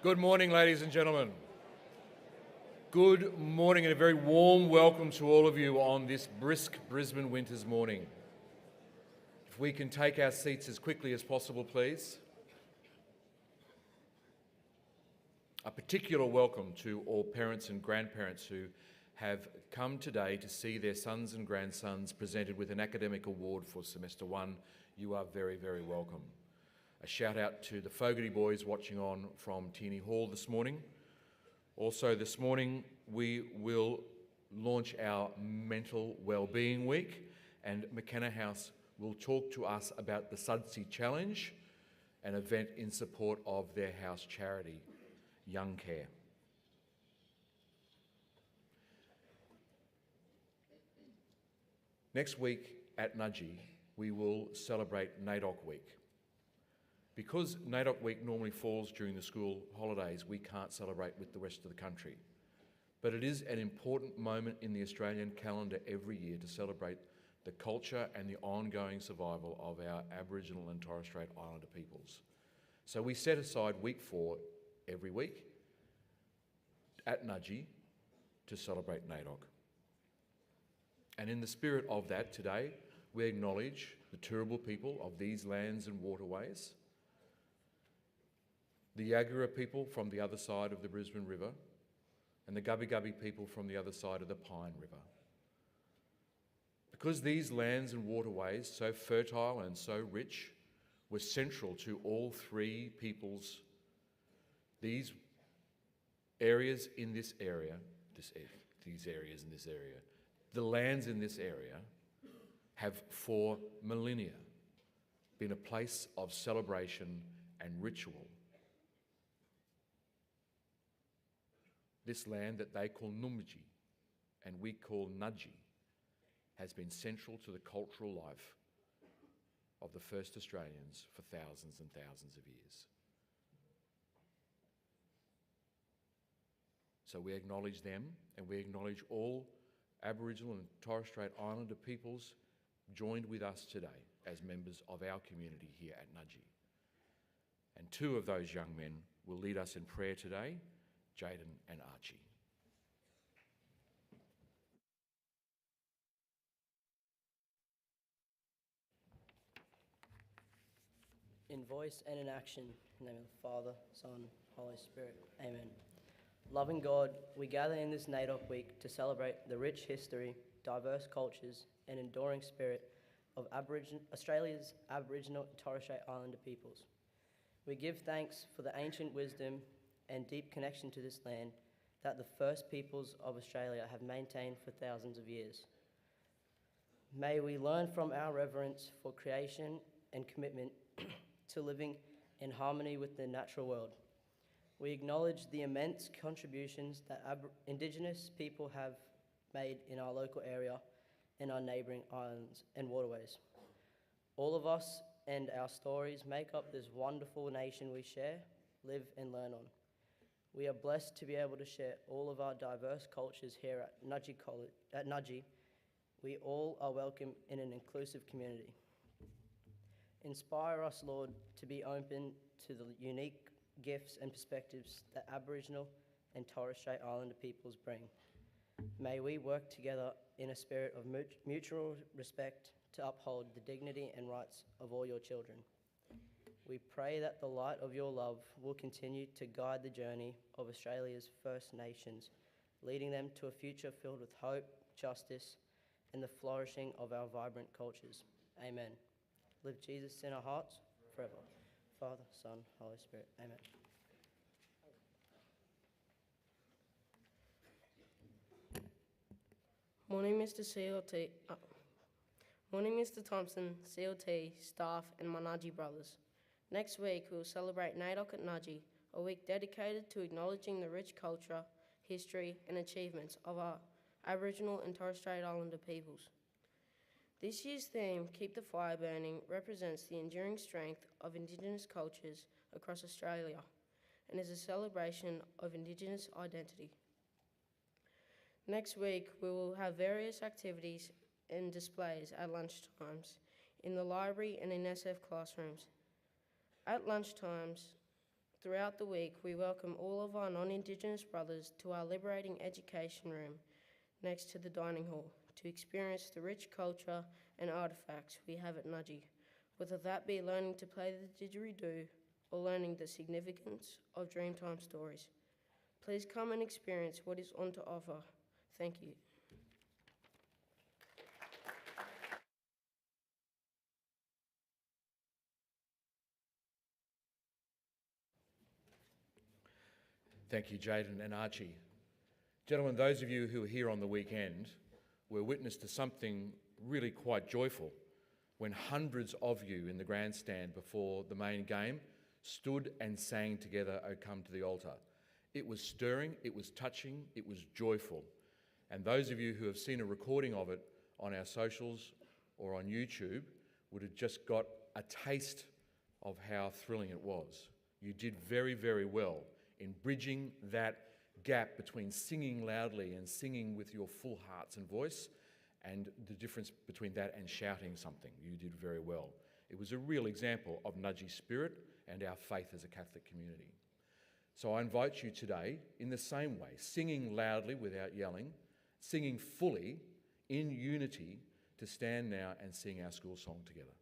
Good morning, ladies and gentlemen. Good morning and a very warm welcome to all of you on this brisk Brisbane winter's morning. If we can take our seats as quickly as possible, please. A particular welcome to all parents and grandparents who have come today to see their sons and grandsons presented with an academic award for Semester 1. You are very, very welcome. A shout out to the Fogarty boys watching on from Tierney Hall this morning. Also this morning we will launch our Mental Wellbeing Week, and McKenna House will talk to us about the Sudsy Challenge, an event in support of their house charity, Young Care. Next week at Nudgee we will celebrate NAIDOC Week. Because NAIDOC Week normally falls during the school holidays, we can't celebrate with the rest of the country. But it is an important moment in the Australian calendar every year to celebrate the culture and the ongoing survival of our Aboriginal and Torres Strait Islander peoples. So we set aside week 4 every week at Nudgee to celebrate NAIDOC. And in the spirit of that, today we acknowledge the Turrbal people of these lands and waterways, the Yagara people from the other side of the Brisbane River, and the Gubbi Gubbi people from the other side of the Pine River. Because these lands and waterways, so fertile and so rich, were central to all three peoples, these areas in this area, the lands in this area have for millennia been a place of celebration and ritual. This land that they call Nudgee and we call Nudgee has been central to the cultural life of the first Australians for thousands and thousands of years. So we acknowledge them, and we acknowledge all Aboriginal and Torres Strait Islander peoples joined with us today as members of our community here at Nudgee. And 2 of those young men will lead us in prayer today, Jaden and Archie. In voice and in action, in the name of the Father, Son, Holy Spirit. Amen. Loving God, we gather in this NAIDOC week to celebrate the rich history, diverse cultures, and enduring spirit of Australia's Aboriginal and Torres Strait Islander peoples. We give thanks for the ancient wisdom and deep connection to this land that the first peoples of Australia have maintained for thousands of years. May we learn from our reverence for creation and commitment to living in harmony with the natural world. We acknowledge the immense contributions that Indigenous people have made in our local area and our neighbouring islands and waterways. All of us and our stories make up this wonderful nation we share, live and learn on. We are blessed to be able to share all of our diverse cultures here at Nudgee. We all are welcome in an inclusive community. Inspire us, Lord, to be open to the unique gifts and perspectives that Aboriginal and Torres Strait Islander peoples bring. May we work together in a spirit of mutual respect to uphold the dignity and rights of all your children. We pray that the light of your love will continue to guide the journey of Australia's First Nations, leading them to a future filled with hope, justice, and the flourishing of our vibrant cultures. Amen. Live Jesus in our hearts forever. Father, Son, Holy Spirit. Amen. Morning, Mr. Thompson, CLT, staff, and my Nudgee brothers. Next week, we will celebrate NAIDOC at Nudgee, a week dedicated to acknowledging the rich culture, history, and achievements of our Aboriginal and Torres Strait Islander peoples. This year's theme, Keep the Fire Burning, represents the enduring strength of Indigenous cultures across Australia and is a celebration of Indigenous identity. Next week, we will have various activities and displays at lunchtimes in the library and in SF classrooms. At lunchtimes, Throughout the week, we welcome all of our non-Indigenous brothers to our liberating education room next to the dining hall to experience the rich culture and artefacts we have at Nudgee, whether that be learning to play the didgeridoo or learning the significance of Dreamtime stories. Please come and experience what is on to offer. Thank you. Thank you, Jaden and Archie. Gentlemen, those of you who were here on the weekend were witness to something really quite joyful when hundreds of you in the grandstand before the main game stood and sang together, "O Come to the Altar." It was stirring, it was touching, it was joyful. And those of you who have seen a recording of it on our socials or on YouTube would have just got a taste of how thrilling it was. You did very, very well in bridging that gap between singing loudly and singing with your full hearts and voice, and the difference between that and shouting something. You did very well. It was a real example of Nudgee spirit and our faith as a Catholic community. So I invite you today, in the same way, singing loudly without yelling, singing fully in unity, to stand now and sing our school song together.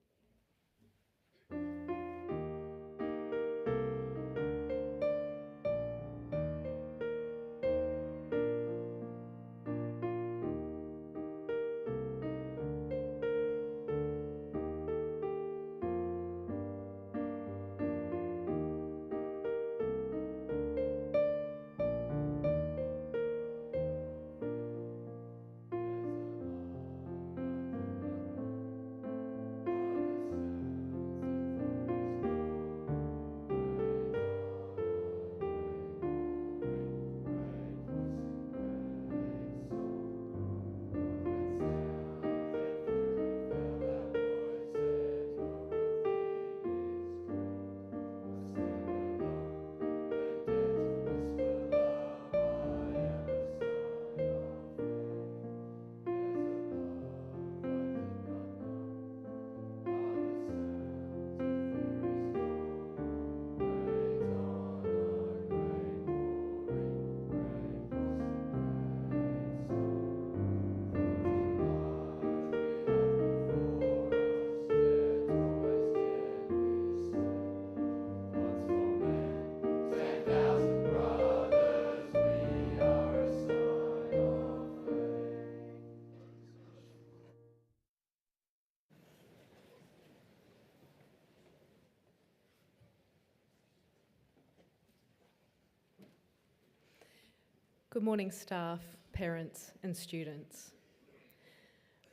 Good morning, staff, parents and students.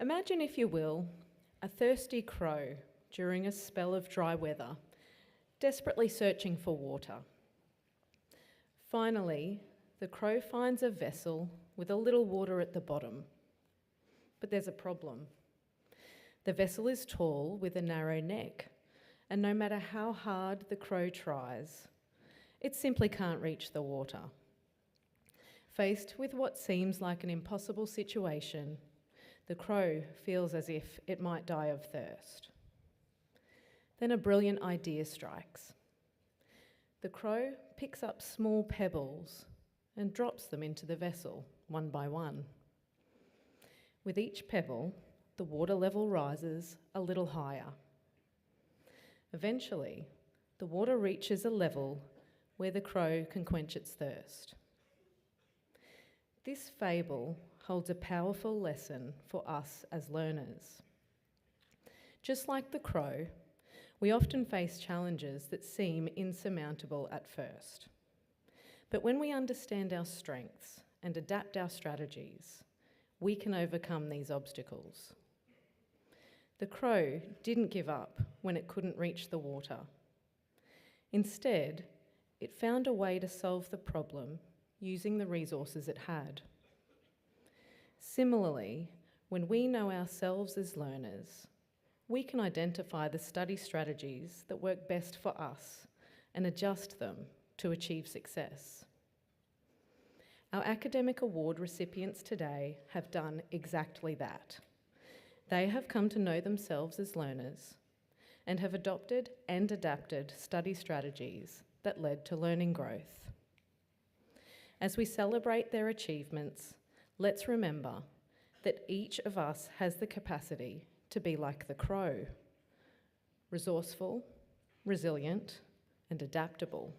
Imagine, if you will, a thirsty crow during a spell of dry weather, desperately searching for water. Finally, the crow finds a vessel with a little water at the bottom. But there's a problem. The vessel is tall with a narrow neck, and no matter how hard the crow tries, it simply can't reach the water. Faced with what seems like an impossible situation, the crow feels as if it might die of thirst. Then a brilliant idea strikes. The crow picks up small pebbles and drops them into the vessel, one by one. With each pebble, the water level rises a little higher. Eventually, the water reaches a level where the crow can quench its thirst. This fable holds a powerful lesson for us as learners. Just like the crow, we often face challenges that seem insurmountable at first. But when we understand our strengths and adapt our strategies, we can overcome these obstacles. The crow didn't give up when it couldn't reach the water. Instead, it found a way to solve the problem using the resources it had. Similarly, when we know ourselves as learners, we can identify the study strategies that work best for us and adjust them to achieve success. Our academic award recipients today have done exactly that. They have come to know themselves as learners and have adopted and adapted study strategies that led to learning growth. As we celebrate their achievements, let's remember that each of us has the capacity to be like the crow, resourceful, resilient, and adaptable.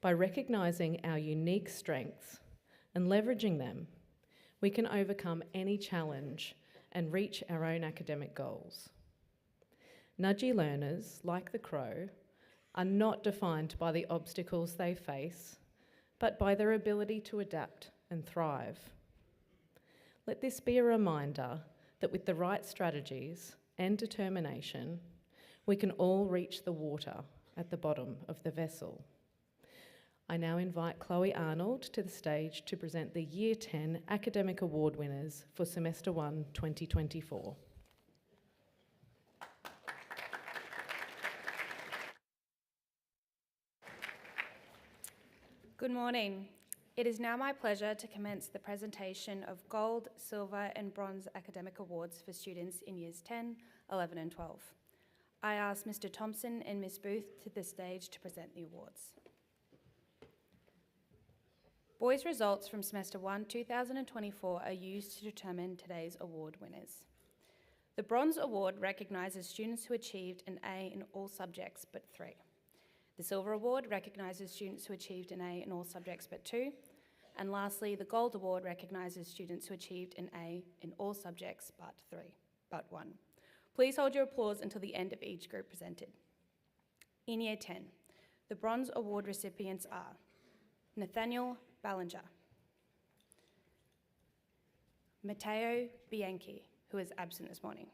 By recognising our unique strengths and leveraging them, we can overcome any challenge and reach our own academic goals. Nudgee learners, like the crow, are not defined by the obstacles they face, but by their ability to adapt and thrive. Let this be a reminder that with the right strategies and determination, we can all reach the water at the bottom of the vessel. I now invite Chloe Arnold to the stage to present the Year 10 Academic Award winners for Semester 1 2024. Good morning. It is now my pleasure to commence the presentation of Gold, Silver and Bronze Academic Awards for students in Years 10, 11 and 12. I ask Mr. Thompson and Ms. Booth to the stage to present the awards. Boys' results from Semester 1 2024 are used to determine today's award winners. The Bronze Award recognises students who achieved an A in all subjects but 3. The Silver Award recognises students who achieved an A in all subjects but 2. And lastly, the Gold Award recognises students who achieved an A in all subjects but 1. Please hold your applause until the end of each group presented. In Year 10, the Bronze Award recipients are Nathaniel Ballinger, Matteo Bianchi, who is absent this morning,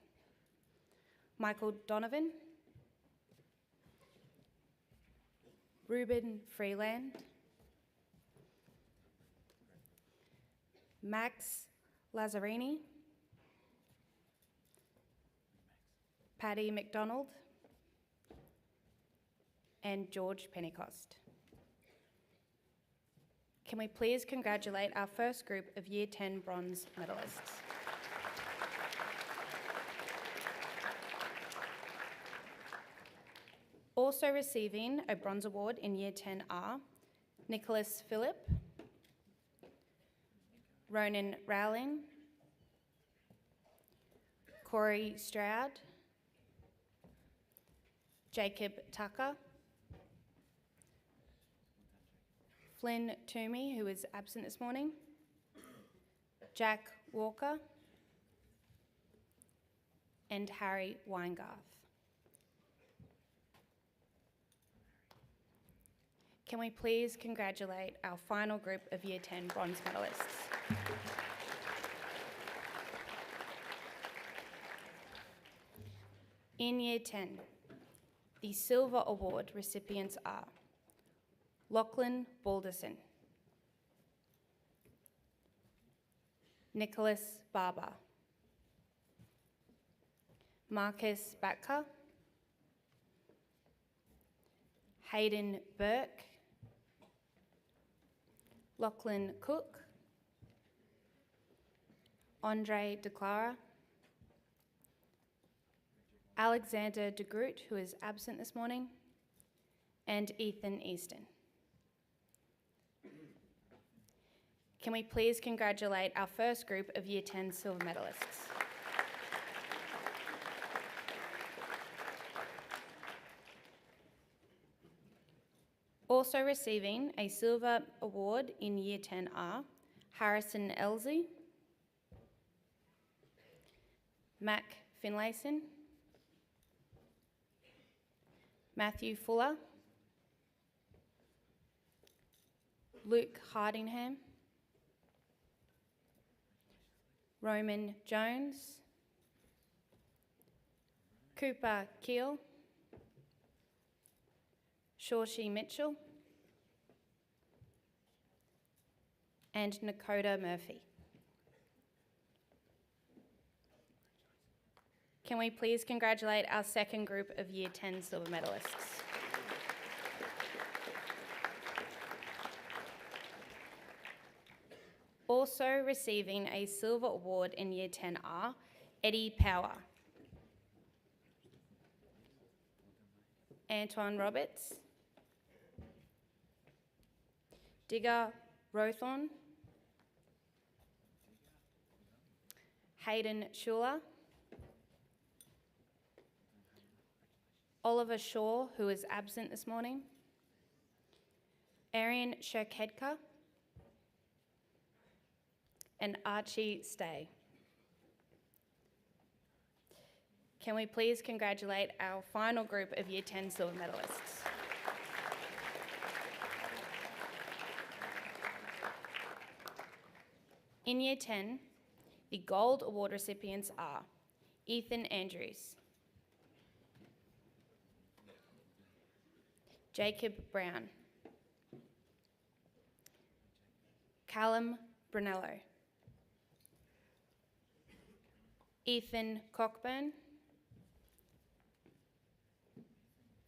Michael Donovan, Ruben Freeland, Max Lazzarini, Paddy McDonald, and George Pentecost. Can we please congratulate our first group of Year 10 bronze medalists? Also receiving a bronze award in Year 10 are Nicholas Phillip, Ronan Rowling, Corey Stroud, Jacob Tucker, Flynn Toomey, who is absent this morning, Jack Walker, and Harry Weingarth. Can we please congratulate our final group of Year 10 bronze medalists? In Year 10, the Silver Award recipients are Lachlan Balderson, Nicholas Barber, Marcus Batka, Hayden Burke, Lachlan Cook, Andre De Clara, Alexander De Groot, who is absent this morning, and Ethan Easton. Can we please congratulate our first group of Year 10 silver medalists? Also receiving a silver award in Year 10 are Harrison Elsie, Mac Finlayson, Matthew Fuller, Luke Hardingham, Roman Jones, Cooper Keel, Shorshi Mitchell, and Nakota Murphy. Can we please congratulate our second group of Year 10 silver medalists? Also receiving a silver award in Year 10 are Eddie Power, Antoine Roberts, Digger Rothorn, Hayden Schuler, Oliver Shaw, who is absent this morning, Arian Sherkedka, and Archie Stay. Can we please congratulate our final group of Year 10 silver medalists? In Year 10, the Gold Award recipients are Ethan Andrews, Jacob Brown, Callum Brunello, Ethan Cockburn,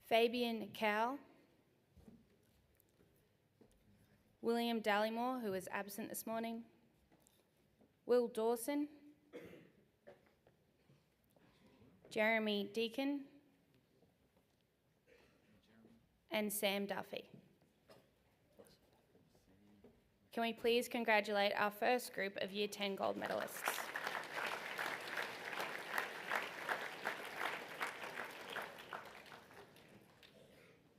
Fabian Cow, William Dallymore, who is absent this morning, Will Dawson, Jeremy Deacon, and Sam Duffy. Can we please congratulate our first group of Year 10 gold medalists?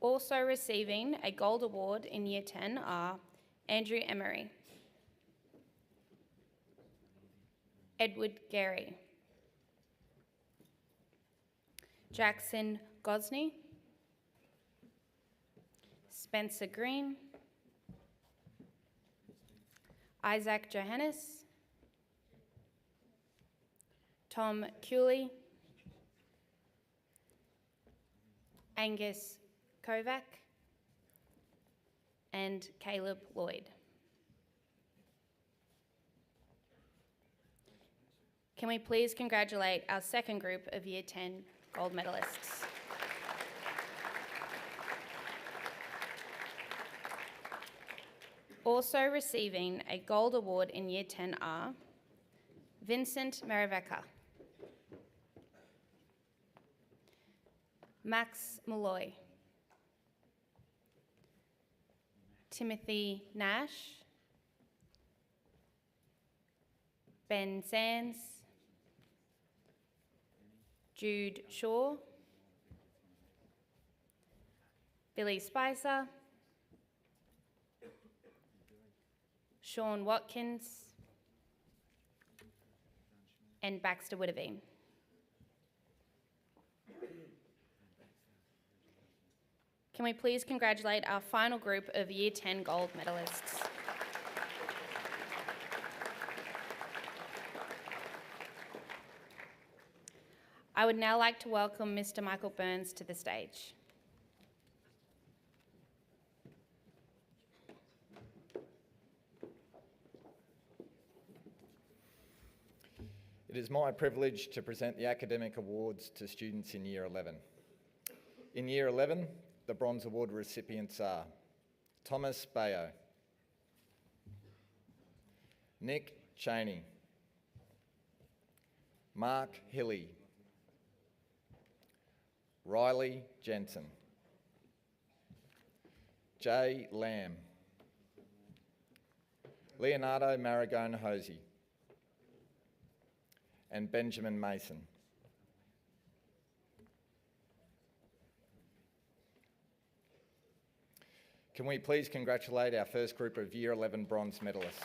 Also receiving a gold award in Year 10 are Andrew Emery, Edward Gary, Jackson Gosney, Spencer Green, Isaac Johannes, Tom Cooley, Angus Kovac, and Caleb Lloyd. Can we please congratulate our second group of Year 10 gold medalists? Also receiving a gold award in Year 10 are Vincent Maraveka, Max Malloy, Timothy Nash, Ben Sands, Jude Shaw, Billy Spicer, Sean Watkins, and Baxter Witteveen. Can we please congratulate our final group of Year 10 gold medalists? I would now like to welcome Mr. Michael Burns to the stage. It is my privilege to present the academic awards to students in Year 11. In Year 11, the Bronze Award recipients are Thomas Bayo, Nick Cheney, Mark Hilly, Riley Jensen, Jay Lamb, Leonardo Maragone Hosey, and Benjamin Mason. Can we please congratulate our first group of Year 11 bronze medalists?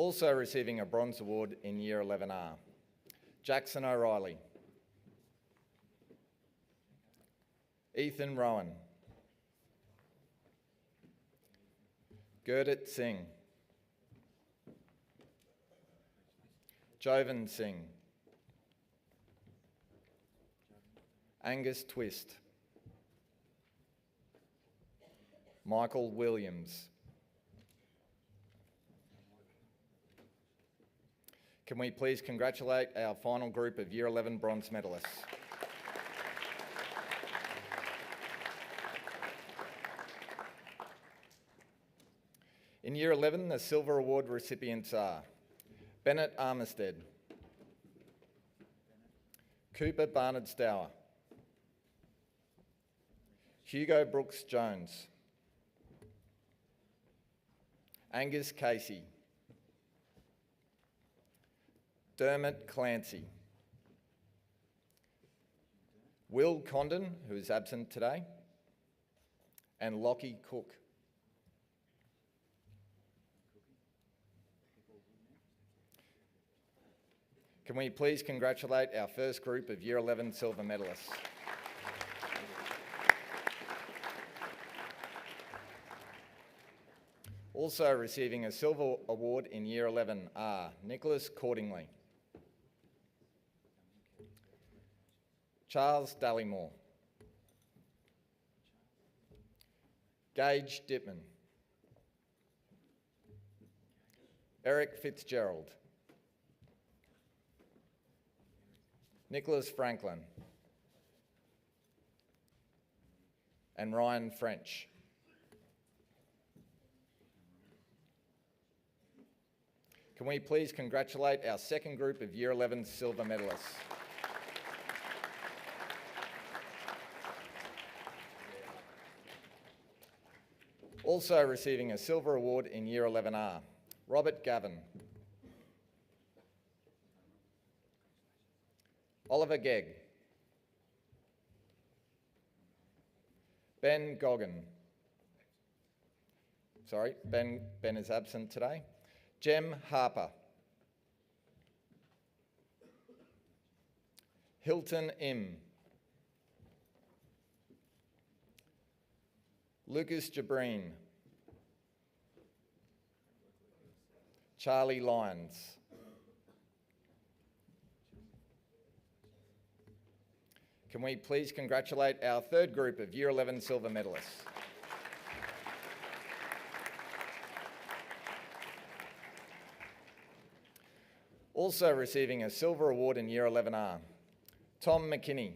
Also receiving a bronze award in Year 11 are Jackson O'Reilly, Ethan Rowan, Gurdit Singh, Jovan Singh, Angus Twist, Michael Williams. Can we please congratulate our final group of Year 11 bronze medalists? In Year 11, the Silver Award recipients are Bennett Armistead, Cooper Barnard Stour, Hugo Brooks Jones, Angus Casey, Dermot Clancy, Will Condon, who is absent today, and Lockie Cook. Can we please congratulate our first group of Year 11 silver medalists? Also receiving a silver award in Year 11 are Nicholas Cordingley, Charles Dallymore, Gage Dittman, Eric Fitzgerald, Nicholas Franklin, and Ryan French. Can we please congratulate our second group of Year 11 silver medalists? Also receiving a silver award in Year 11 are Robert Gavin, Oliver Gegg, Ben Goggin. Sorry, Ben is absent today. Jem Harper, Hilton M, Lucas Jabreen, Charlie Lyons, can we please congratulate our third group of Year 11 silver medalists? Also receiving a silver award in Year 11 are Tom McKinney,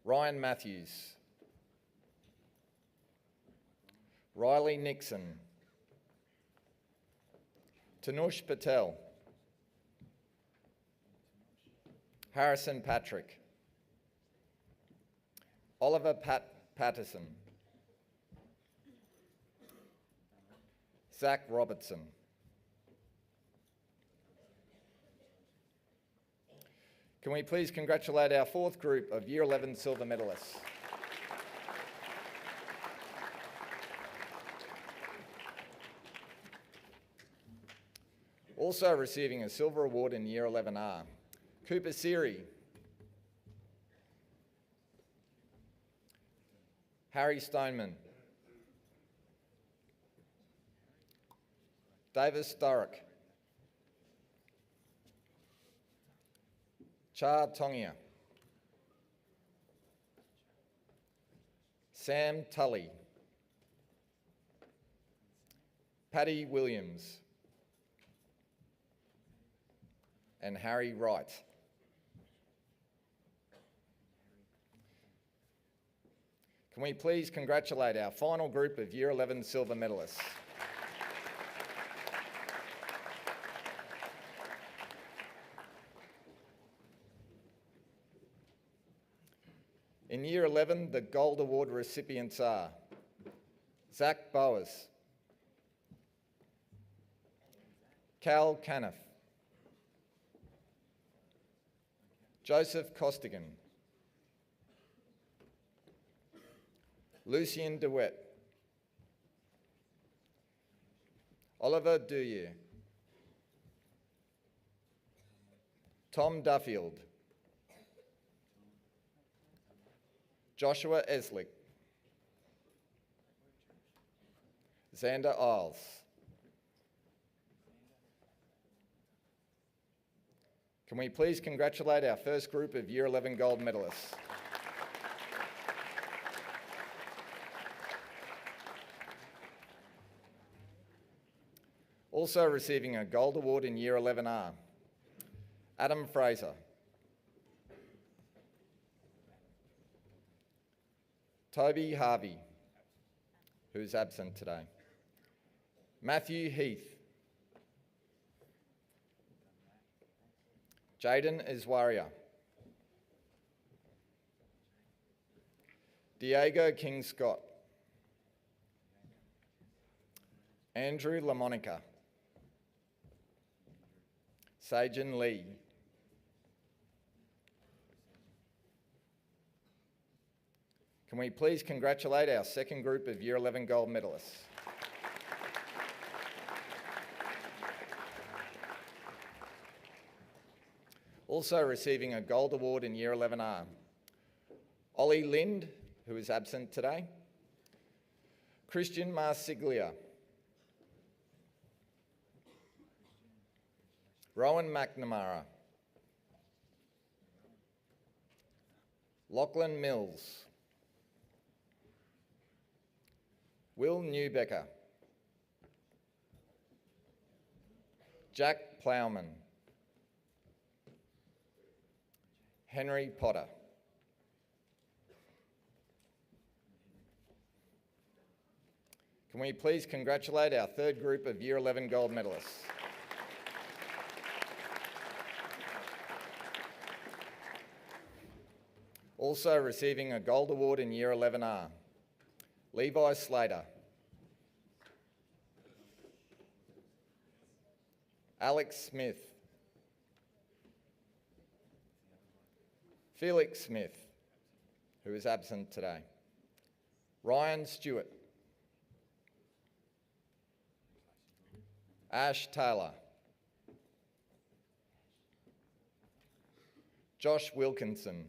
Ryan Matthews, Riley Nixon, Tanush Patel, Harrison Patrick, Oliver Patterson, Zach Robertson, can we please congratulate our fourth group of Year 11 silver medalists? Also receiving a silver award in Year 11 are Cooper Seary, Harry Stoneman, Davis Sturrock, Cha Tongia, Sam Tully, Paddy Williams, and Harry Wright. Can we please congratulate our final group of Year 11 silver medalists? In Year 11, the Gold Award recipients are Zach Bowers, Cal Caniff, Joseph Costigan, Lucien DeWitt, Oliver Duyer, Tom Duffield, Joshua Eslick, Xander Isles, can we please congratulate our first group of Year 11 gold medalists? Also receiving a gold award in Year 11 are Adam Fraser, Toby Harvey, who's absent today, Matthew Heath, Jaden Iswaria, Diego King Scott, Andrew LaMonica, Sajan Lee, can we please congratulate our second group of Year 11 gold medalists? Also receiving a gold award in Year 11R, Ollie Lind, who is absent today, Christian Marsiglia, Rowan McNamara, Lachlan Mills, Will Newbecker, Jack Plowman, Henry Potter. Can we please congratulate our third group of Year 11 gold medalists? Also receiving a gold award in Year 11R, Levi Slater, Alex Smith, Felix Smith, who is absent today, Ryan Stewart, Ash Taylor, Josh Wilkinson,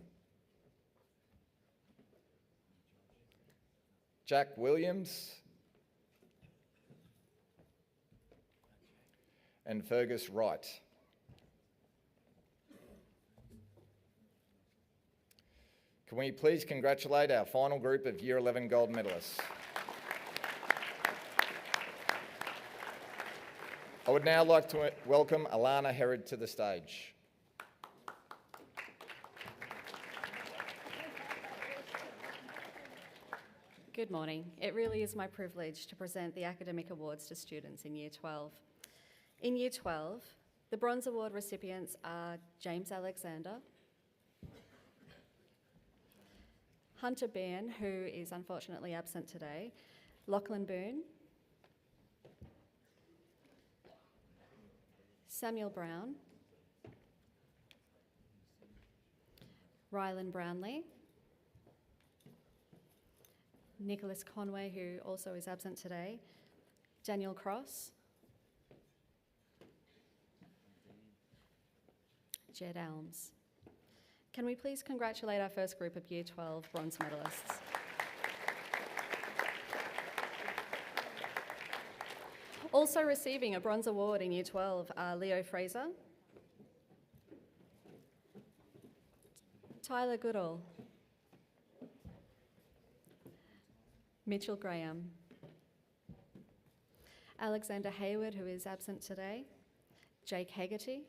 Jack Williams, and Fergus Wright. Can we please congratulate our final group of Year 11 gold medalists? I would now like to welcome Alana Herod to the stage. Good morning. It really is my privilege to present the academic awards to students in Year 12. In Year 12, the Bronze Award recipients are James Alexander, Hunter Bean, who is unfortunately absent today, Lachlan Boone, Samuel Brown, Rylan Brownlee, Nicholas Conway, who also is absent today, Daniel Cross, Jed Elms. Can we please congratulate our first group of Year 12 bronze medalists? Also receiving a bronze award in Year 12 are Leo Fraser, Tyler Goodall, Mitchell Graham, Alexander Hayward, who is absent today, Jake Hegarty,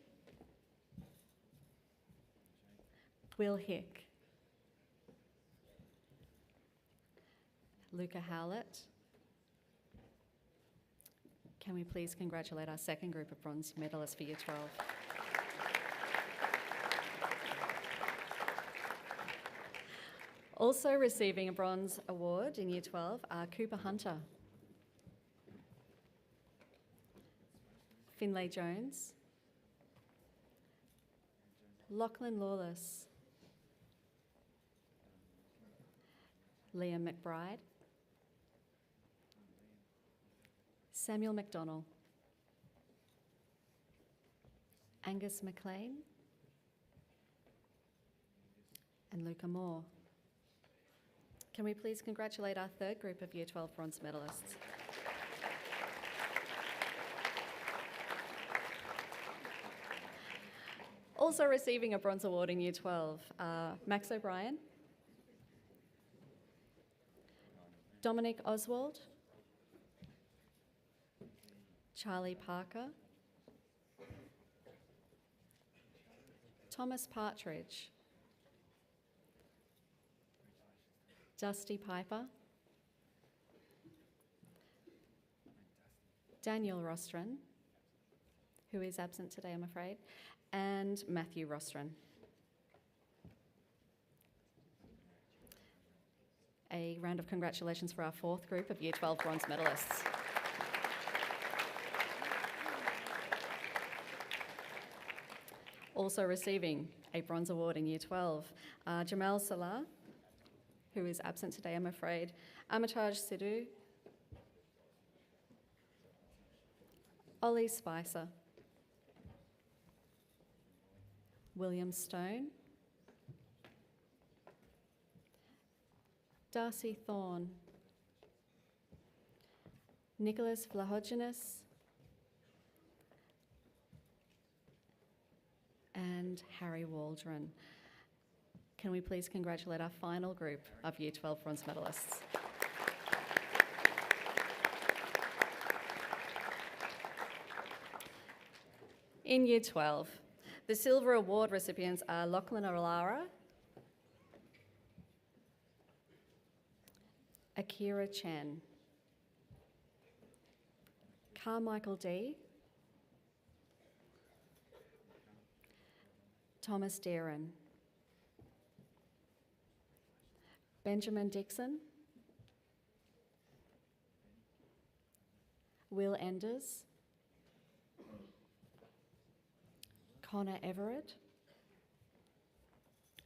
Will Hick, Luca Howlett. Can we please congratulate our second group of bronze medalists for Year 12? Also receiving a bronze award in Year 12 are Cooper Hunter, Finlay Jones, Lachlan Lawless, Liam McBride, Samuel McDonnell, Angus McLean, and Luca Moore. Can we please congratulate our third group of Year 12 bronze medalists? Also receiving a bronze award in Year 12 are Max O'Brien, Dominic Oswald, Charlie Parker, Thomas Partridge, Dusty Piper, Daniel Rostron, who is absent today, I'm afraid, and Matthew Rostron. a round of congratulations for our fourth group of Year 12 bronze medalists. Also receiving a bronze award in Year 12, Jamel Salah, who is absent today, I'm afraid, Amitaj Sidhu, Ollie Spicer, William Stone, Darcy Thorne, Nicholas Vlahogenes, and Harry Waldron. Can we please congratulate our final group of Year 12 bronze medalists? In Year 12, the Silver Award recipients are Lachlan Olara, Akira Chen, Carmichael D, Thomas Deeren, Benjamin Dixon, Will Enders, Connor Everett,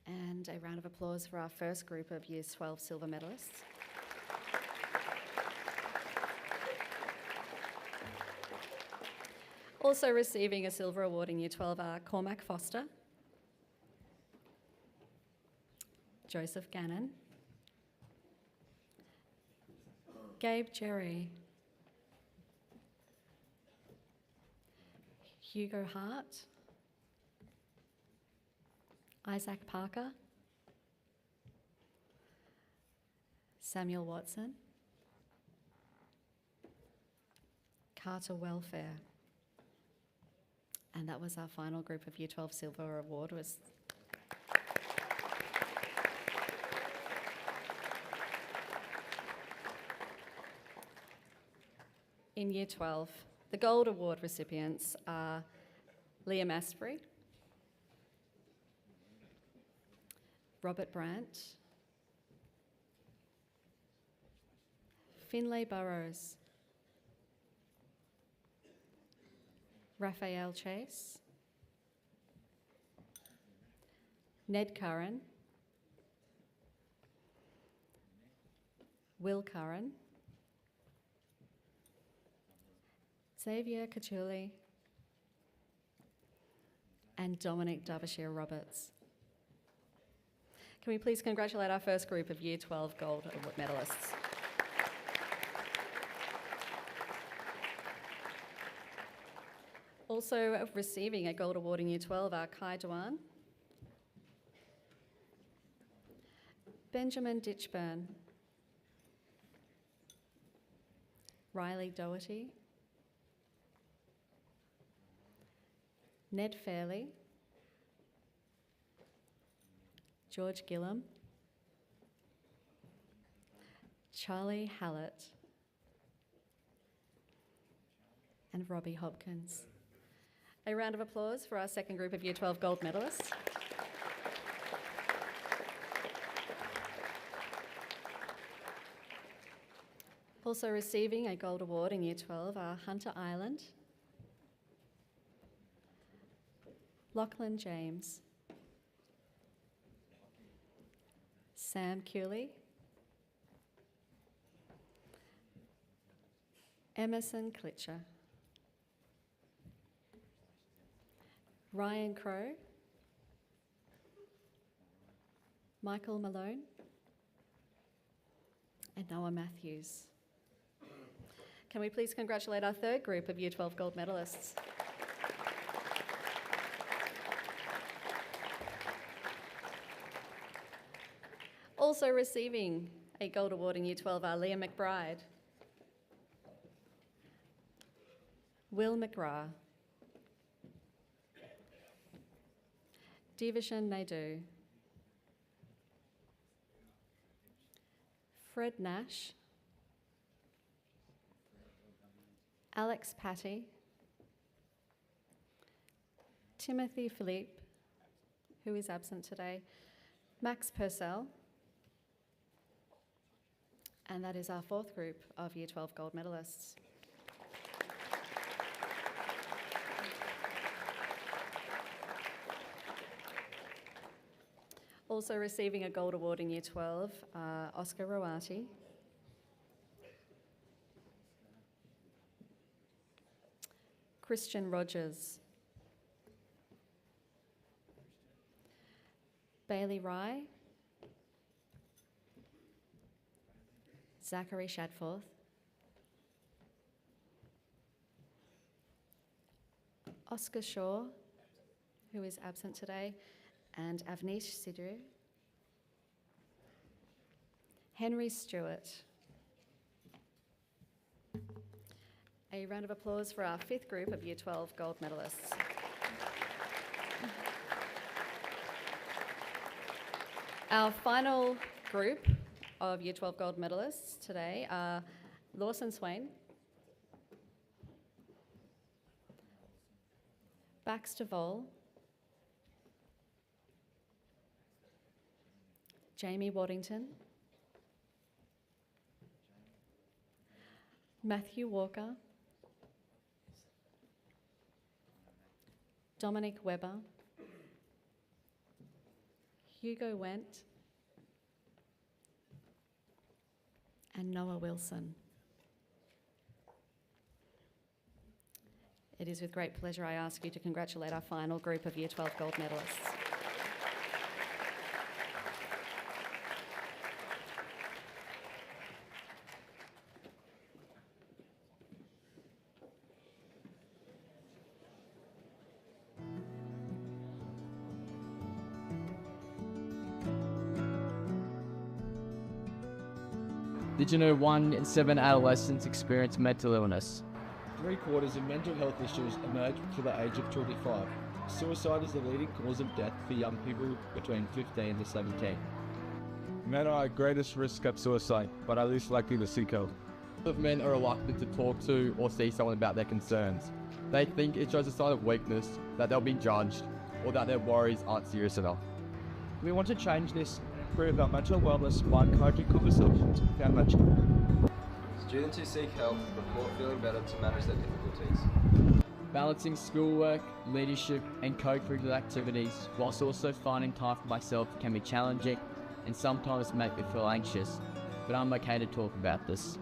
and a round of applause for our first group of Year 12 silver medalists. Also receiving a silver award in Year 12 are Cormac Foster, Joseph Gannon, Gabe Jerry, Hugo Hart, Isaac Parker, Samuel Watson, Carter Welfare. And that was our final group of Year 12 Silver Award. In Year 12, the Gold Award recipients are Liam Asprey, Robert Brandt, Finlay Burrows, Raphael Chase, Ned Curran, Will Curran, Xavier Cachuli, and Dominic Derbyshire Roberts. Can we please congratulate our first group of Year 12 Gold Award medalists? Also receiving a Gold Award in Year 12 are Kai Dewan, Benjamin Ditchburn, Riley Doherty, Ned Fairley, George Gillam, Charlie Hallett, and Robbie Hopkins. A round of applause for our second group of Year 12 Gold medalists. Also receiving a Gold Award in Year 12 are Hunter Ireland, Lachlan James, Sam Cooley, Emerson Klitcher, Ryan Crowe, Michael Malone, and Noah Matthews. Can we please congratulate our third group of Year 12 Gold medalists? Also receiving a Gold Award in Year 12 are Leah McBride, Will McGrath, Divishan Naidu, Fred Nash, Alex Patty, Timothy Philippe, who is absent today, Max Purcell, And that is our fourth group of Year 12 gold medalists. Also receiving a gold award in Year 12, Oscar Rawati. Christian Rogers. Bailey Rye. Zachary Shadforth. Oscar Shaw, who is absent today, and Avnish Sidhu. Henry Stewart. A round of applause for our fifth group of Year 12 gold medalists. Our final group of Year 12 gold medalists today are Lawson Swain, Baxter Vole, Jamie Waddington, Matthew Walker, Dominic Webber, Hugo Wendt, and Noah Wilson. It is with great pleasure I ask you to congratulate our final group of Year 12 gold medalists. Did you know 1 in 7 adolescents experience mental illness? 3/4 of mental health issues emerge before the age of 25. Suicide is the leading cause of death for young people between 15 to 17. Men are at greatest risk of suicide, but are least likely to seek help. Of men are reluctant to talk to or see someone about their concerns. They think it shows a sign of weakness, that they'll be judged, or that their worries aren't serious enough. We want to change this and improve our mental wellness by encouraging conversations with our mental. Students who seek help report feeling better to manage their difficulties. Balancing schoolwork, leadership, and co-curricular activities, whilst also finding time for myself, can be challenging and sometimes make me feel anxious, but I'm okay to talk about this.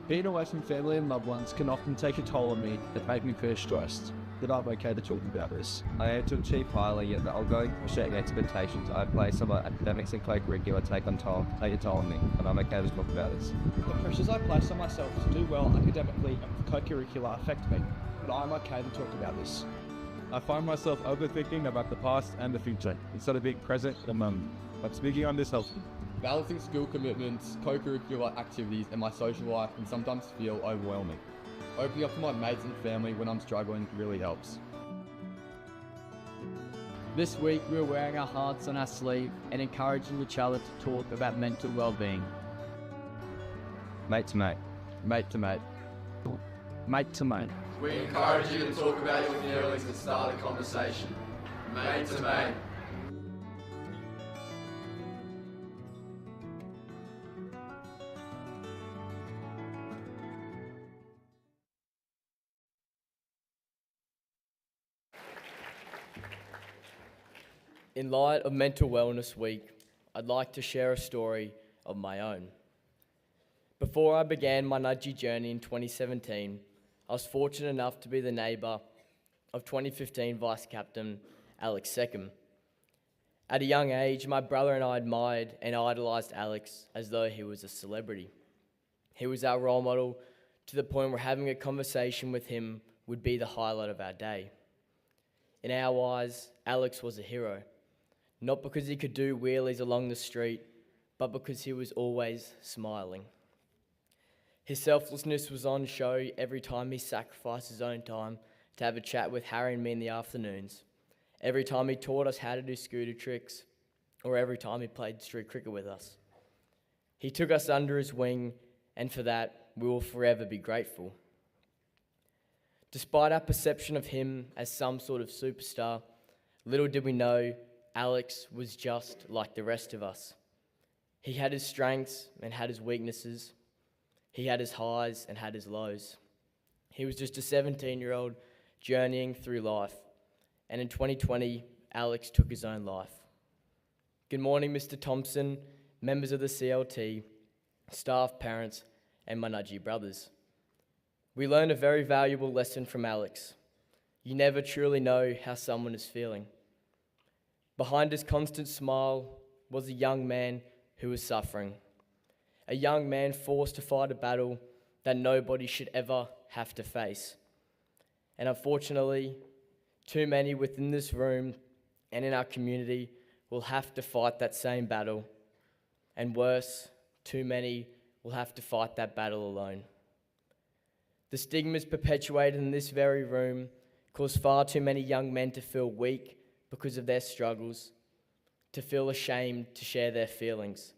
Being away from family and loved ones can often take a toll on me that make me feel stressed, but I'm okay to talk about this. I aim to achieve highly, yet the ongoing setting expectations I place on my academics and co-curricular take a toll on me, and I'm okay to talk about this. The pressures I place on myself to do well academically and with co-curricular affect me, but I'm okay to talk about this. I find myself overthinking about the past and the future, instead of being present at the moment. But speaking on this helps me. Balancing school commitments, co-curricular activities, and my social life can sometimes feel overwhelming. Opening up to my mates and family when I'm struggling really helps. This week, we're wearing our hearts on our sleeve and encouraging each other to talk about mental well-being. Mate to mate. Mate to mate. Mate to mate. We encourage you to talk about your feelings and start a conversation. Mate to mate. In light of Mental Wellness Week, I'd like to share a story of my own. Before I began my Nudgee journey in 2017, I was fortunate enough to be the neighbour of 2015 Vice Captain Alex Seckham. At a young age, my brother and I admired and idolised Alex as though he was a celebrity. He was our role model to the point where having a conversation with him would be the highlight of our day. In our eyes, Alex was a hero. Not because he could do wheelies along the street, but because he was always smiling. His selflessness was on show every time he sacrificed his own time to have a chat with Harry and me in the afternoons, every time he taught us how to do scooter tricks, or every time he played street cricket with us. He took us under his wing, and for that, we will forever be grateful. Despite our perception of him as some sort of superstar, little did we know Alex was just like the rest of us. He had his strengths and had his weaknesses, He had his highs and had his lows. He was just a 17-year-old journeying through life. And in 2020, Alex took his own life. Good morning, Mr. Thompson, members of the CLT, staff, parents, and my Nudgee brothers. We learned a very valuable lesson from Alex. You never truly know how someone is feeling. Behind his constant smile was a young man who was suffering. A young man forced to fight a battle that nobody should ever have to face. And unfortunately, too many within this room and in our community will have to fight that same battle. And worse, too many will have to fight that battle alone. The stigmas perpetuated in this very room cause far too many young men to feel weak because of their struggles, to feel ashamed to share their feelings.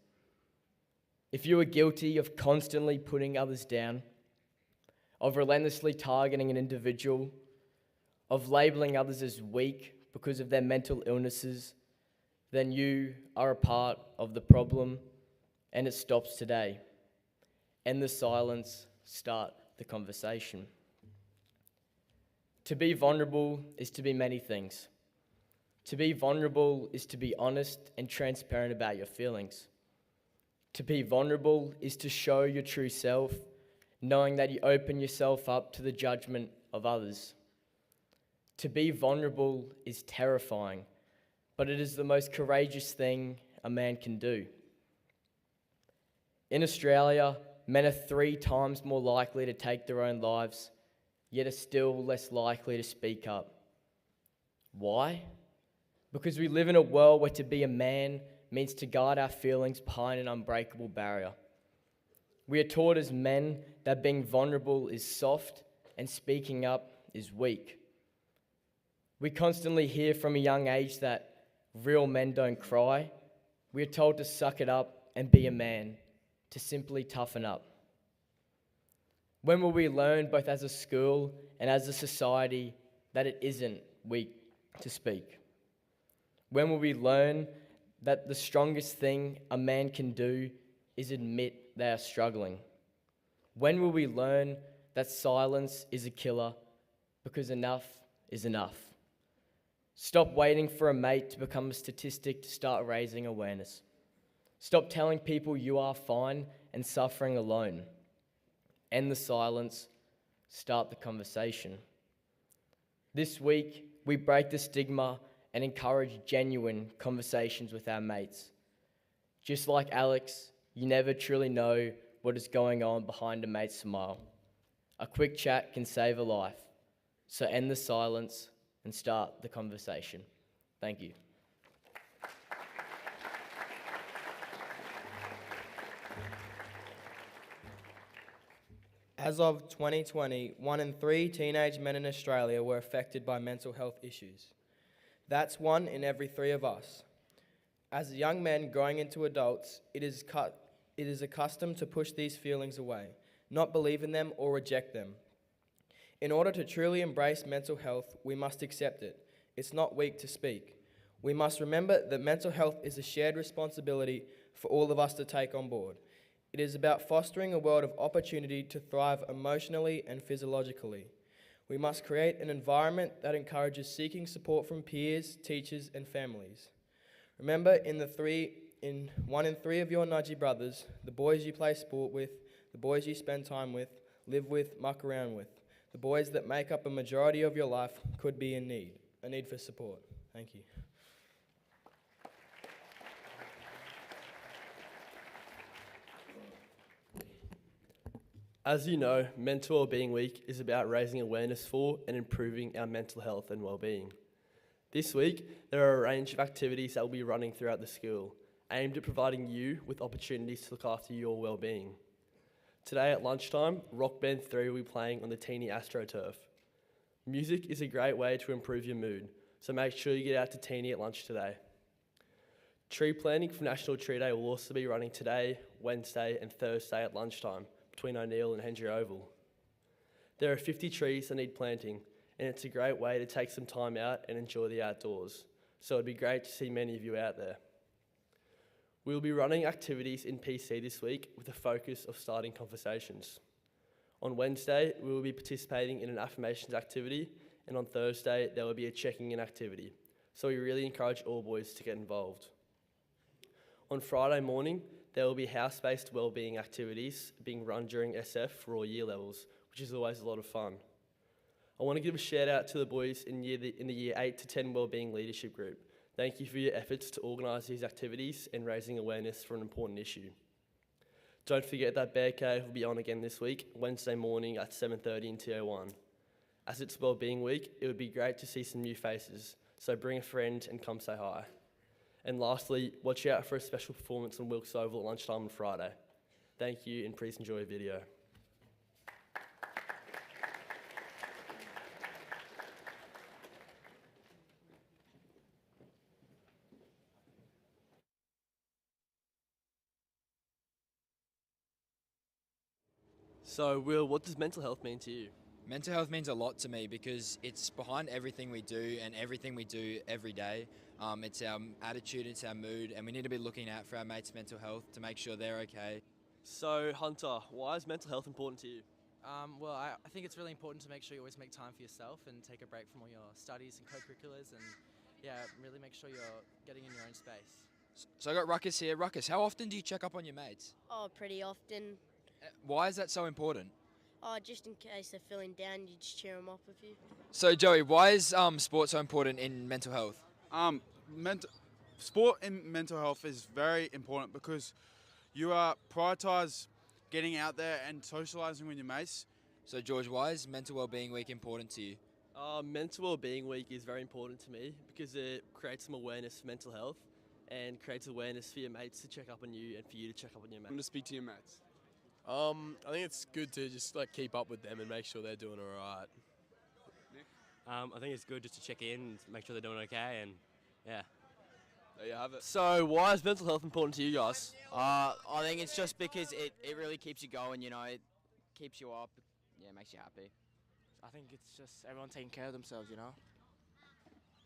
If you are guilty of constantly putting others down, of relentlessly targeting an individual, of labeling others as weak because of their mental illnesses, then you are a part of the problem, and it stops today. End the silence, start the conversation. To be vulnerable is to be many things. To be vulnerable is to be honest and transparent about your feelings. To be vulnerable is to show your true self, knowing that you open yourself up to the judgment of others. To be vulnerable is terrifying, but it is the most courageous thing a man can do. In Australia, men are 3 times more likely to take their own lives, yet are still less likely to speak up. Why? Because we live in a world where to be a man means to guard our feelings behind an unbreakable barrier. We are taught as men that being vulnerable is soft and speaking up is weak. We constantly hear from a young age that real men don't cry. We are told to suck it up and be a man, to simply toughen up. When will we learn, both as a school and as a society, that it isn't weak to speak? When will we learn that the strongest thing a man can do is admit they are struggling? When will we learn that silence is a killer because enough is enough? Stop waiting for a mate to become a statistic to start raising awareness. Stop telling people you are fine and suffering alone. End the silence, start the conversation. This week, we break the stigma and encourage genuine conversations with our mates. Just like Alex, you never truly know what is going on behind a mate's smile. A quick chat can save a life. So end the silence and start the conversation. Thank you. As of 2020, 1 in 3 teenage men in Australia were affected by mental health issues. That's 1 in every 3 of us. As young men growing into adults, it is a custom to push these feelings away, not believe in them or reject them. In order to truly embrace mental health, we must accept it. It's not weak to speak. We must remember that mental health is a shared responsibility for all of us to take on board. It is about fostering a world of opportunity to thrive emotionally and physiologically. We must create an environment that encourages seeking support from peers, teachers, and families. Remember, in 1 in 3 of your Nudgee brothers, the boys you play sport with, the boys you spend time with, live with, muck around with, the boys that make up a majority of your life could be in need, a need for support. Thank you. As you know, Mental Wellbeing Week is about raising awareness for and improving our mental health and wellbeing. This week, there are a range of activities that will be running throughout the school, aimed at providing you with opportunities to look after your wellbeing. Today at lunchtime, Rock Band 3 will be playing on the Teenie AstroTurf. Music is a great way to improve your mood, so make sure you get out to Teenie at lunch today. Tree planting for National Tree Day will also be running today, Wednesday and Thursday at lunchtime, between O'Neill and Hendry Oval. There are 50 trees that need planting, and it's a great way to take some time out and enjoy the outdoors, so it'd be great to see many of you out there. We'll be running activities in PC this week with a focus of starting conversations. On Wednesday, we will be participating in an affirmations activity, and on Thursday, there will be a checking in activity. So we really encourage all boys to get involved. On Friday morning, there will be house-based wellbeing activities being run during SF for all year levels, which is always a lot of fun. I want to give a shout out to the boys in the year 8 to 10 wellbeing leadership group. Thank you for your efforts to organise these activities and raising awareness for an important issue. Don't forget that Bear Cave will be on again this week, Wednesday morning at 7:30 in TO1. As it's Wellbeing Week, it would be great to see some new faces, so bring a friend and come say hi. And lastly, watch out for a special performance on Wilkes Oval at lunchtime on Friday. Thank you, and please enjoy a video. So, Will, what does mental health mean to you? Mental health means a lot to me because it's behind everything we do and everything we do every day. It's our attitude, it's our mood, and we need to be looking out for our mates' mental health to make sure they're okay. So, Hunter, why is mental health important to you? Well, I think it's really important to make sure you always make time for yourself and take a break from all your studies and co-curriculars and, really make sure you're getting in your own space. So I got Ruckus here. Ruckus, how often do you check up on your mates? Oh, pretty often. Why is that so important? Oh, just in case they're feeling down, you just cheer them up a few. So Joey, why is sport so important in mental health? Sport in mental health is very important because you prioritise getting out there and socialising with your mates. So George, why is Mental Wellbeing Week important to you? Mental Wellbeing Week is very important to me because it creates some awareness for mental health and creates awareness for your mates to check up on you and for you to check up on your mates. To speak to your mates. I think it's good to just keep up with them and make sure they're doing all right. I think it's good just to check in and make sure they're doing okay, and yeah. There you have it. So why is mental health important to you guys? I think it's just because it really keeps you going, it keeps you up, makes you happy. I think it's just everyone taking care of themselves,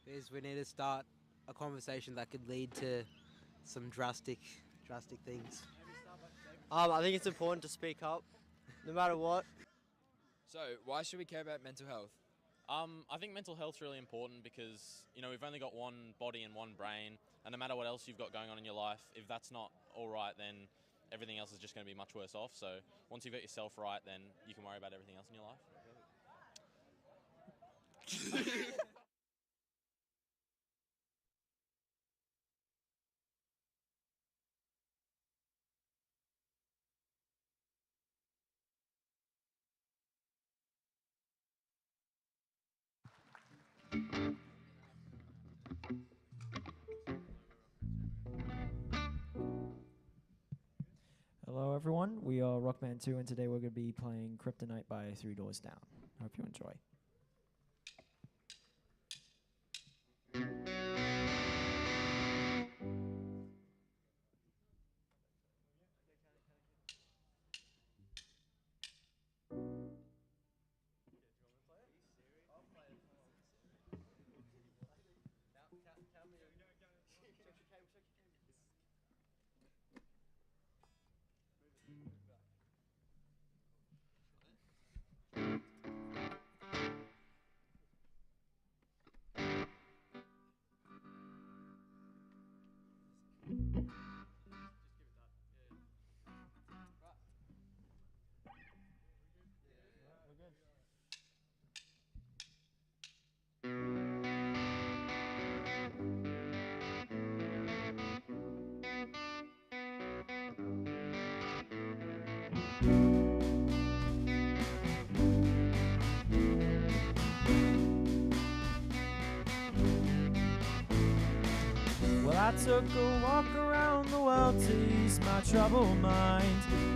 Because we need to start a conversation that could lead to some drastic things. I think it's important to speak up, no matter what. So, why should we care about mental health? I think mental health's really important because, we've only got one body and one brain, and no matter what else you've got going on in your life, if that's not all right, then everything else is just going to be much worse off. So, once you've got yourself right, then you can worry about everything else in your life. Hello everyone, we are Rockman 2 and today we're going to be playing Kryptonite by Three Doors Down. Hope you enjoy. Well, I took a walk around the world to ease my troubled mind.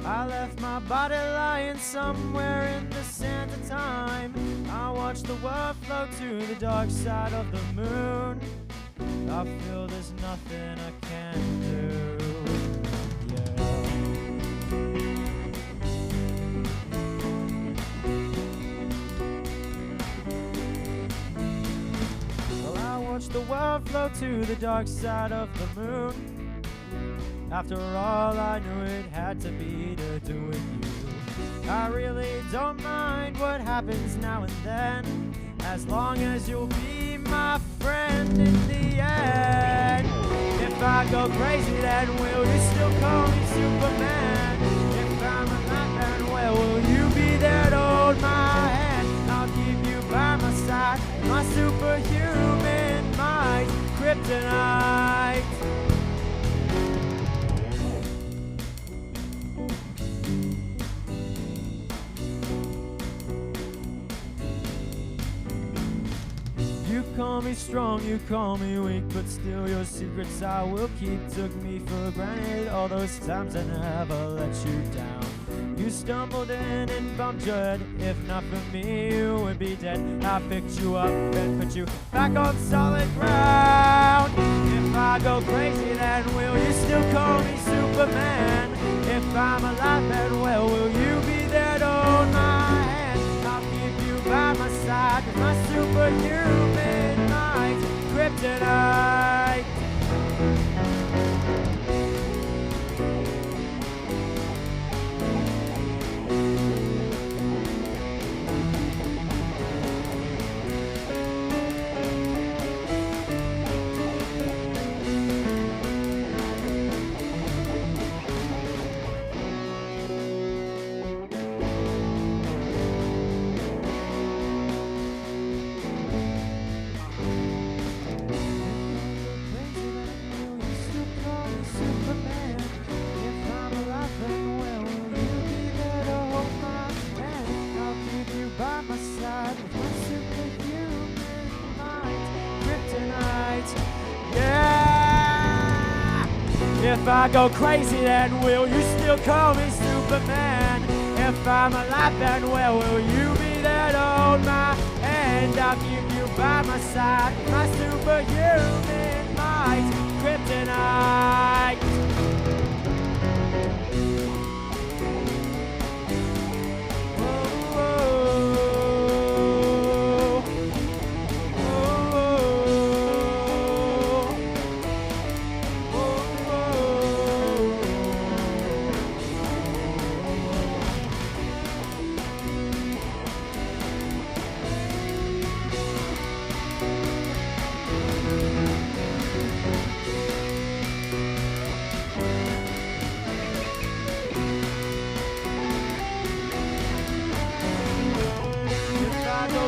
I left my body lying somewhere in the sand of time. I watched the world flow to the dark side of the moon. I feel there's nothing I can do. Well, I watched the world flow to the dark side of the moon. After all, I knew it had to be to do with you. I really don't mind what happens now and then, as long as you'll be my friend in the end. If I go crazy, then will you still call me Superman? If I'm alive, then well, will you be there to hold my hand? I'll keep you by my side, my superhuman might, kryptonite. You call me strong, you call me weak, but still your secrets I will keep. Took me for granted all those times I never let you down. You stumbled in and bumped your head. If not for me, you would be dead. I picked you up and put you back on solid ground. If I go crazy, then will you still call me Superman? If I'm alive, then well, will you be there to hold my hand? I'll keep you by my side, my superhuman might, kryptonite. If I go crazy, then will you still call me Superman? If I'm alive, then well, will you be there to hold my hand? I'll keep you by my side, my superhuman might, kryptonite.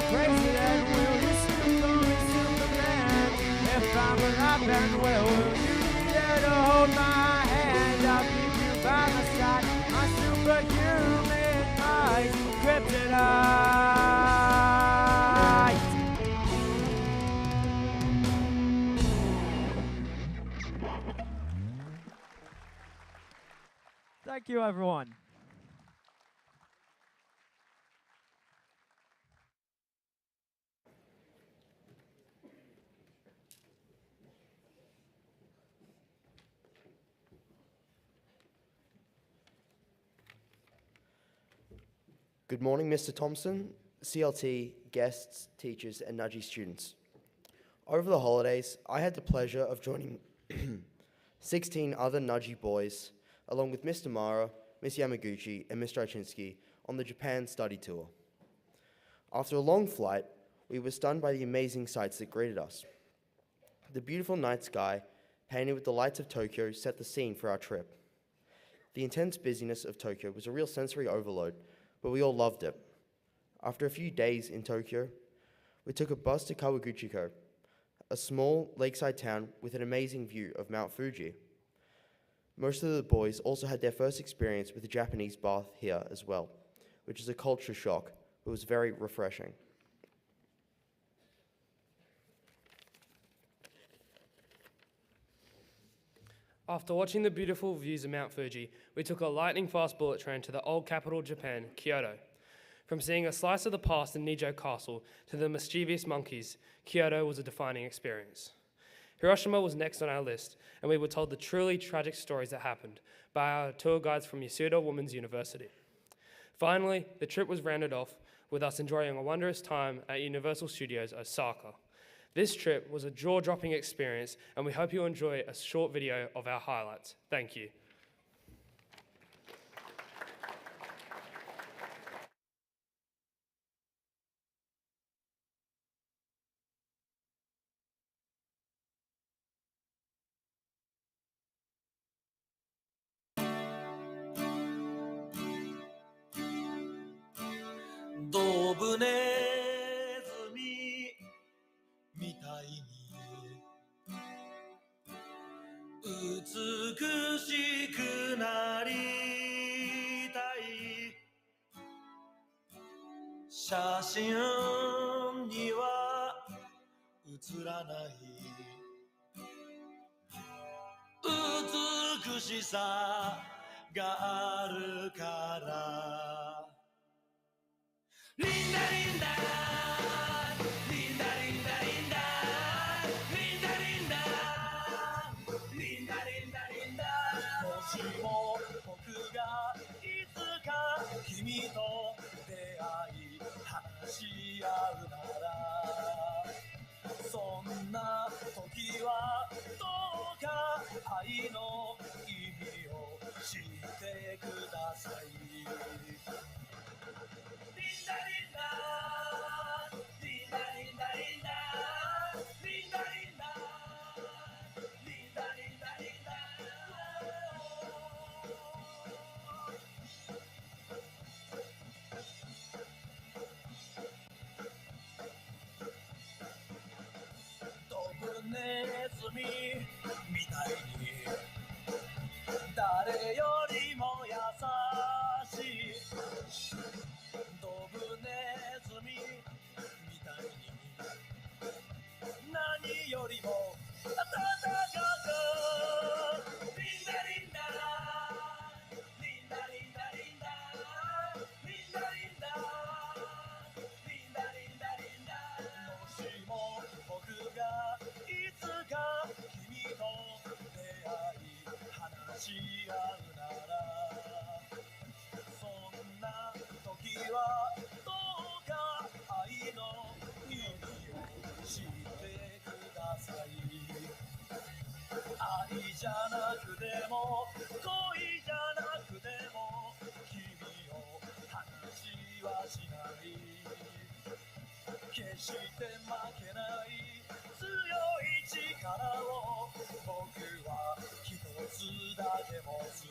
Crazy, then will you still call me Superman? If I'm alive, then well, will you be there to hold my hand? I'll keep you by my side, my superhuman might, kryptonite. Thank you, everyone. Good morning, Mr. Thompson, CLT, guests, teachers, and Nudgee students. Over the holidays, I had the pleasure of joining 16 other Nudgee boys, along with Mr. Mara, Miss Yamaguchi, and Mr. Ochinsky, on the Japan study tour. After a long flight, we were stunned by the amazing sights that greeted us. The beautiful night sky, painted with the lights of Tokyo, set the scene for our trip. The intense busyness of Tokyo was a real sensory overload, but we all loved it. After a few days in Tokyo, we took a bus to Kawaguchiko, a small lakeside town with an amazing view of Mount Fuji. Most of the boys also had their first experience with a Japanese bath here as well, which is a culture shock, but was very refreshing. After watching the beautiful views of Mount Fuji, we took a lightning-fast bullet train to the old capital of Japan, Kyoto. From seeing a slice of the past in Nijō Castle to the mischievous monkeys, Kyoto was a defining experience. Hiroshima was next on our list, and we were told the truly tragic stories that happened by our tour guides from Yasuda Women's University. Finally, the trip was rounded off with us enjoying a wondrous time at Universal Studios Osaka. This trip was a jaw-dropping experience, and we hope you enjoy a short video of our highlights. Thank you.ドブネズミみたいに美しくなりたい写真には写らない美しさがあるからリンダリンダリンダリンダリンダリンダリンダリンダリンダリンダもしも僕がいつか君と出会い話し合うならそんな時はどうか愛の意味を知ってくださいリンダリンダリンダリンダリンダリンダリンダリンダリンダリンダドブネズミみたいに誰よりも優しいドブネズミみたいに何よりも温かくリンダリンダリンダリンダリンダリンダリンダリンダリンダリンダもしも僕がいつか君と出会い話し合うならそんな時はどうか愛の意味を知ってください愛じゃなくても恋じゃなくても君を話はしない決して負けない強い力を僕は一つだけ持つ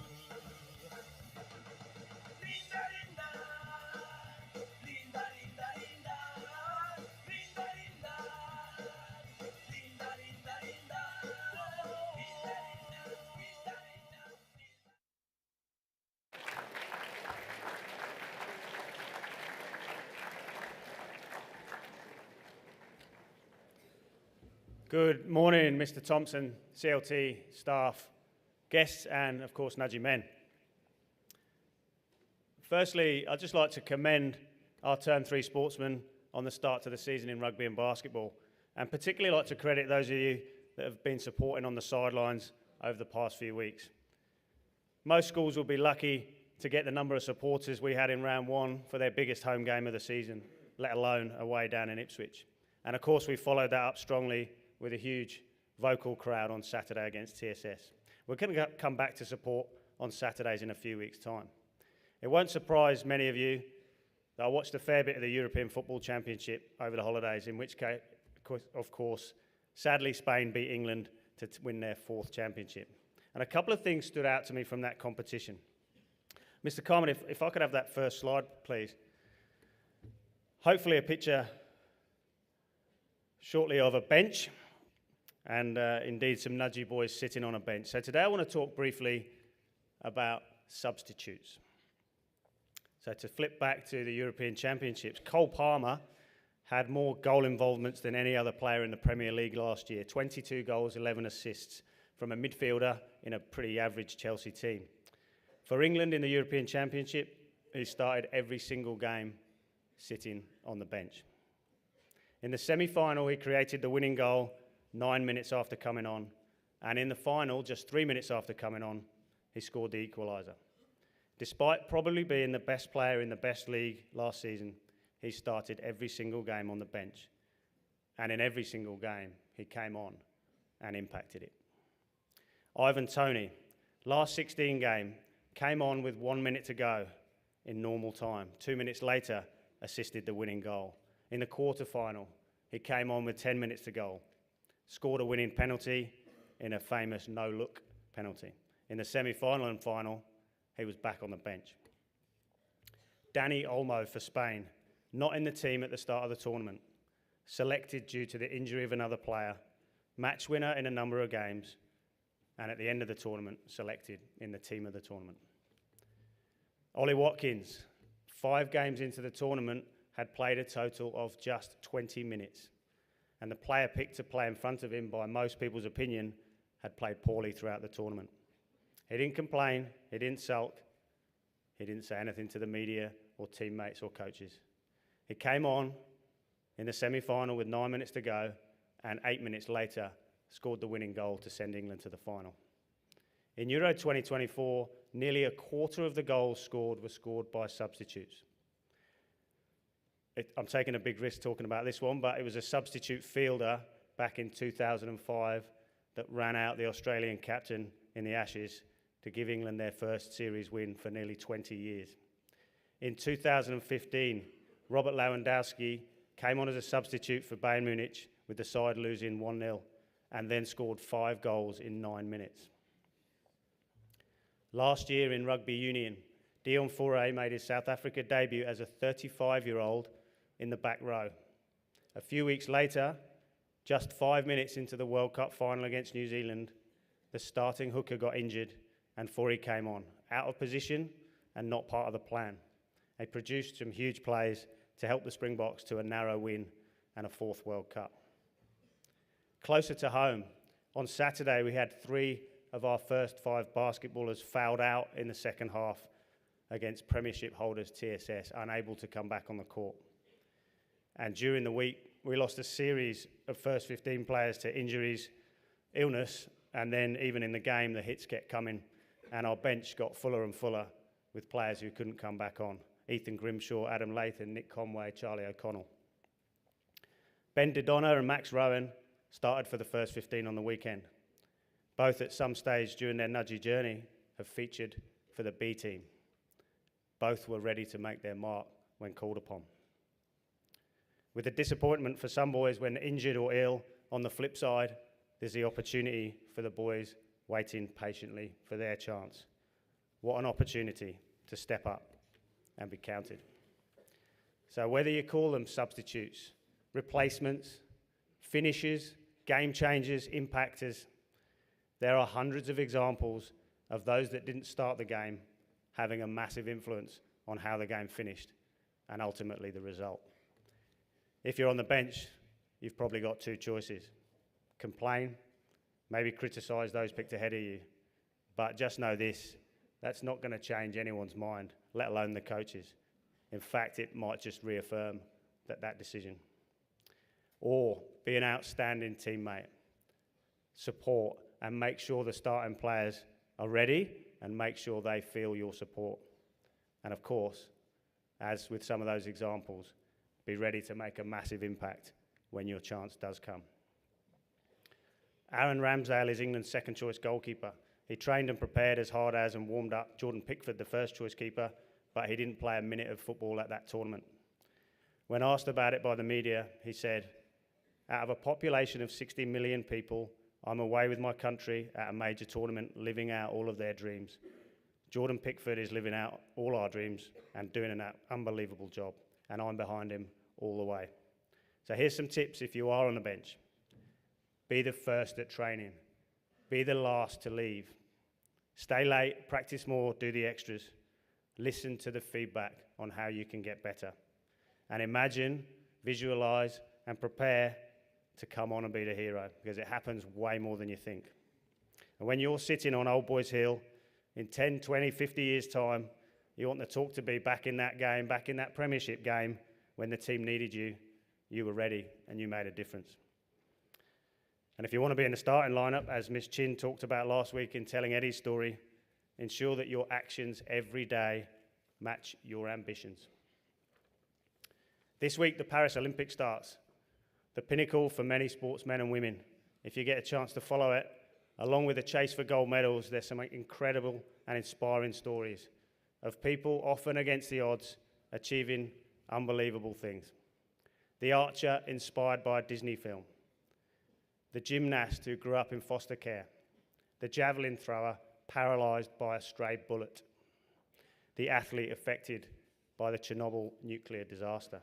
リンダリンダリンダリンダリンダリンダリンダリンダリンダリンダGood morning, Mr. Thompson, CLT staff, guests, and of course, Nudgee men. Firstly, I'd just like to commend our Term 3 sportsmen on the start to the season in rugby and basketball, and particularly like to credit those of you that have been supporting on the sidelines over the past few weeks. Most schools will be lucky to get the number of supporters we had in round one for their biggest home game of the season, let alone away down in Ipswich. And of course, we followed that up strongly with a huge vocal crowd on Saturday against TSS. We're going to come back to support on Saturdays in a few weeks' time. It won't surprise many of you that I watched a fair bit of the European Football Championship over the holidays, in which case, of course, sadly Spain beat England to win their fourth championship. And a couple of things stood out to me from that competition. Mr. Carmen, if I could have that first slide, please. Hopefully a picture shortly of a bench, and indeed some Nudgee boys sitting on a bench. So today I want to talk briefly about substitutes. So to flip back to the European Championships, Cole Palmer had more goal involvements than any other player in the Premier League last year. 22 goals, 11 assists from a midfielder in a pretty average Chelsea team. For England in the European Championship, he started every single game sitting on the bench. In the semi-final, he created the winning goal 9 minutes after coming on, and in the final, just 3 minutes after coming on, he scored the equaliser. Despite probably being the best player in the best league last season, he started every single game on the bench. and in every single game, he came on and impacted it. Ivan Toney, last 16 game, came on with 1 minute to go in normal time. 2 minutes later, assisted the winning goal. In the quarter-final, he came on with 10 minutes to go, scored a winning penalty in a famous no-look penalty. In the semi-final and final, he was back on the bench. Dani Olmo for Spain, not in the team at the start of the tournament, selected due to the injury of another player, match winner in a number of games, and at the end of the tournament, selected in the team of the tournament. Ollie Watkins, 5 games into the tournament, had played a total of just 20 minutes, and the player picked to play in front of him, by most people's opinion, had played poorly throughout the tournament. He didn't complain, he didn't sulk, he didn't say anything to the media or teammates or coaches. He came on in the semi-final with 9 minutes to go, and 8 minutes later scored the winning goal to send England to the final. In Euro 2024, nearly a quarter of the goals scored were scored by substitutes. I'm taking a big risk talking about this one, but it was a substitute fielder back in 2005 that ran out the Australian captain in the Ashes to give England their first series win for nearly 20 years. In 2015, Robert Lewandowski came on as a substitute for Bayern Munich with the side losing 1-0 and then scored 5 goals in 9 minutes. Last year in rugby union, Dion Foray made his South Africa debut as a 35-year-old in the back row. A few weeks later, just 5 minutes into the World Cup final against New Zealand, the starting hooker got injured and Foray came on, out of position and not part of the plan. They produced some huge plays to help the Springboks to a narrow win and a 4th World Cup. Closer to home, on Saturday we had 3 of our first 5 basketballers fouled out in the second half against Premiership holders TSS, unable to come back on the court. And during the week, we lost a series of first 15 players to injuries, illness, and then even in the game, the hits kept coming, and our bench got fuller and fuller with players who couldn't come back on. Ethan Grimshaw, Adam Lathan, Nick Conway, Charlie O'Connell. Ben Dodonna and Max Rowan started for the first 15 on the weekend. Both at some stage during their Nudgee journey have featured for the B team. Both were ready to make their mark when called upon. With the disappointment for some boys when injured or ill, on the flip side, there's the opportunity for the boys waiting patiently for their chance. What an opportunity to step up and be counted. So whether you call them substitutes, replacements, finishers, game changers, impactors, there are hundreds of examples of those that didn't start the game having a massive influence on how the game finished and ultimately the result. If you're on the bench, you've probably got 2 choices. Complain, maybe criticise those picked ahead of you, but just know this, that's not going to change anyone's mind, let alone the coaches. In fact, it might just reaffirm that decision. Or be an outstanding teammate, support, and make sure the starting players are ready and make sure they feel your support. And of course, as with some of those examples, be ready to make a massive impact when your chance does come. Aaron Ramsdale is England's second choice goalkeeper. He trained and prepared as hard as and warmed up Jordan Pickford, the first choice keeper, but he didn't play a minute of football at that tournament. When asked about it by the media, he said, "Out of a population of 60 million people, I'm away with my country at a major tournament, living out all of their dreams. Jordan Pickford is living out all our dreams and doing an unbelievable job, and I'm behind him all the way." So here's some tips if you are on the bench. Be the first at training. Be the last to leave. Stay late, practice more, do the extras. Listen to the feedback on how you can get better. And imagine, visualise, and prepare to come on and be the hero, because it happens way more than you think. And when you're sitting on Old Boys Hill in 10, 20, 50 years' time, you want the talk to be back in that game, back in that Premiership game, when the team needed you, you were ready and you made a difference. And if you want to be in the starting lineup, as Miss Chin talked about last week in telling Eddie's story, ensure that your actions every day match your ambitions. This week, the Paris Olympics starts. the pinnacle for many sportsmen and women. If you get a chance to follow it, along with the chase for gold medals, there's some incredible and inspiring stories of people, often against the odds, achieving unbelievable things. The archer inspired by a Disney film, the gymnast who grew up in foster care, the javelin thrower paralysed by a stray bullet, the athlete affected by the Chernobyl nuclear disaster.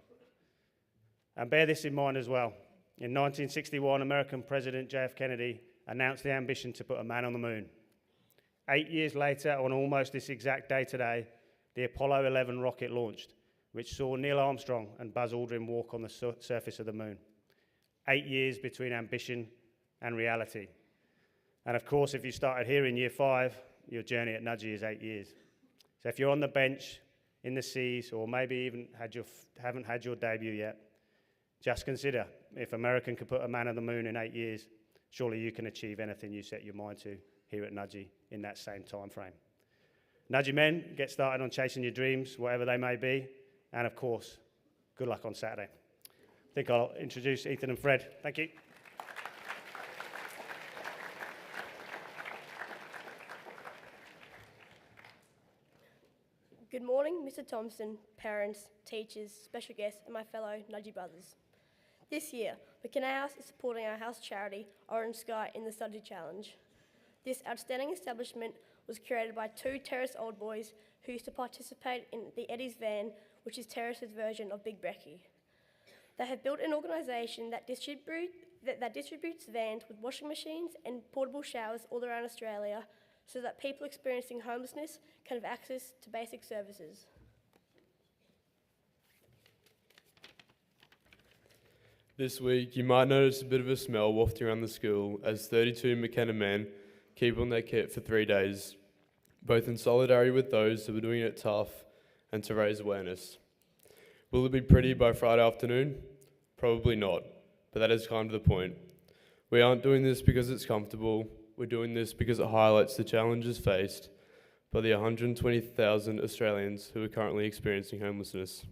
And bear this in mind as well. In 1961, American President J.F. Kennedy announced the ambition to put a man on the moon. 8 years later, on almost this exact day today, the Apollo 11 rocket launched, which saw Neil Armstrong and Buzz Aldrin walk on the surface of the moon. 8 years between ambition and reality. And of course, if you started here in year 5, your journey at Nudgee is 8 years. So if you're on the bench, in the seas, or maybe even haven't had your debut yet, just consider, if American could put a man on the moon in 8 years, surely you can achieve anything you set your mind to here at Nudgee in that same time frame. Nudgee men, get started on chasing your dreams, whatever they may be, and of course, good luck on Saturday. I think I'll introduce Ethan and Fred. Thank you. Good morning, Mr. Thompson, parents, teachers, special guests, and my fellow Nudgee brothers. This year, McKenna House is supporting our house charity, Orange Sky, in the Study Challenge. This outstanding establishment was created by 2 terrace old boys who used to participate in the Eddie's Van, which is Terrace's version of Big Brekkie. They have built an organisation that distributes vans with washing machines and portable showers all around Australia, so that people experiencing homelessness can have access to basic services. This week, you might notice a bit of a smell wafting around the school as 32 McKenna men keep on their kit for 3 days, both in solidarity with those who are doing it tough and to raise awareness. Will it be pretty by Friday afternoon? Probably not, but that is kind of the point. We aren't doing this because it's comfortable. We're doing this because it highlights the challenges faced by the 120,000 Australians who are currently experiencing homelessness.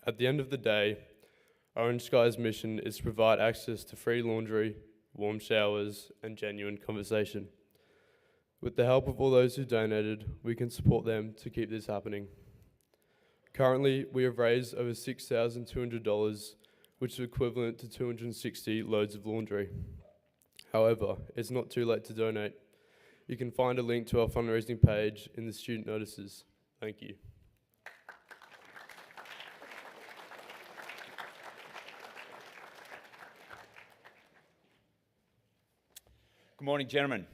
At the end of the day, Orange Sky's mission is to provide access to free laundry, warm showers, and genuine conversation. With the help of all those who donated, we can support them to keep this happening. Currently, we have raised over $6,200, which is equivalent to 260 loads of laundry. However, it's not too late to donate. You can find a link to our fundraising page in the student notices. Thank you. Good morning, gentlemen.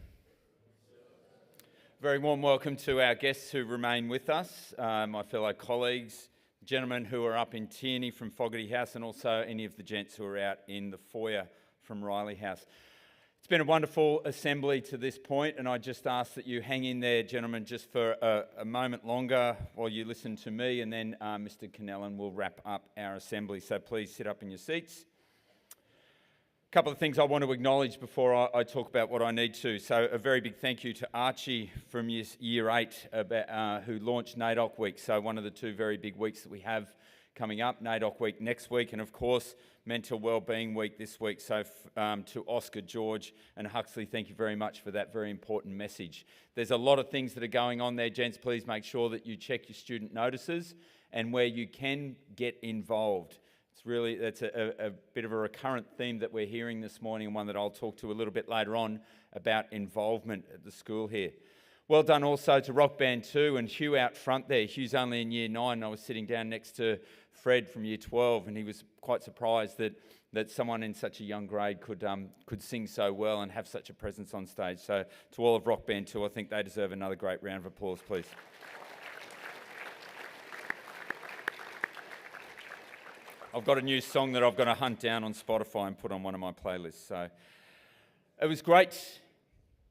Very warm welcome to our guests who remain with us, my fellow colleagues, gentlemen who are up in Tierney from Fogarty House, and also any of the gents who are out in the foyer from Riley House. It's been a wonderful assembly to this point, and I just ask that you hang in there, gentlemen, just for a moment longer while you listen to me, and then Mr. Kennellan will wrap up our assembly. So please sit up in your seats. A couple of things I want to acknowledge before I talk about what I need to. So a very big thank you to Archie from Year 8 who launched NAIDOC Week. So one of the 2 very big weeks that we have coming up, NAIDOC Week next week, and of course Mental Wellbeing Week this week. So to Oscar, George and Huxley, thank you very much for that very important message. There's a lot of things that are going on there, gents. Please make sure that you check your student notices and where you can get involved. That's a bit of a recurrent theme that we're hearing this morning, and one that I'll talk to a little bit later on about involvement at the school here. Well done also to Rock Band 2 and Hugh out front there. Hugh's only in Year 9. I was sitting down next to Fred from Year 12, and he was quite surprised that someone in such a young grade could sing so well and have such a presence on stage. So to all of Rock Band 2, I think they deserve another great round of applause, please. I've got a new song that I've got to hunt down on Spotify and put on one of my playlists. So it was great.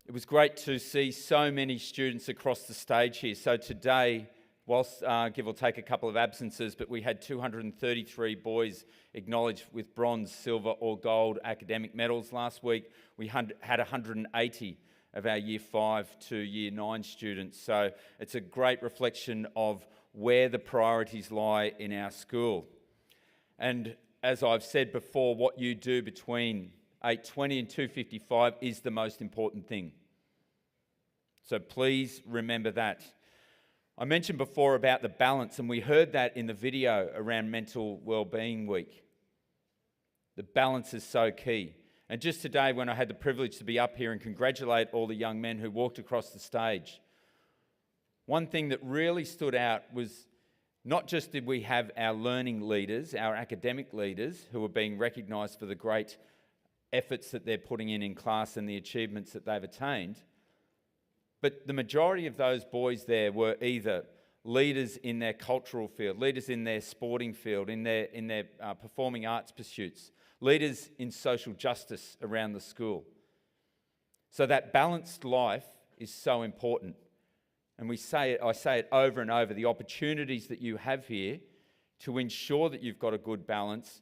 It was great to see so many students across the stage here. So today, whilst give or take a couple of absences, but we had 233 boys acknowledged with bronze, silver or gold academic medals. Last week, we had 180 of our Year 5 to Year 9 students. So it's a great reflection of where the priorities lie in our school. And as I've said before, what you do between 8:20 and 2:55 is the most important thing. So please remember that. I mentioned before about the balance, and we heard that in the video around Mental Wellbeing Week. The balance is so key. And just today, when I had the privilege to be up here and congratulate all the young men who walked across the stage, one thing that really stood out was not just did we have our learning leaders, our academic leaders, who are being recognised for the great efforts that they're putting in class and the achievements that they've attained, but the majority of those boys there were either leaders in their cultural field, leaders in their sporting field, in their performing arts pursuits, leaders in social justice around the school. So that balanced life is so important. And I say it over and over, the opportunities that you have here to ensure that you've got a good balance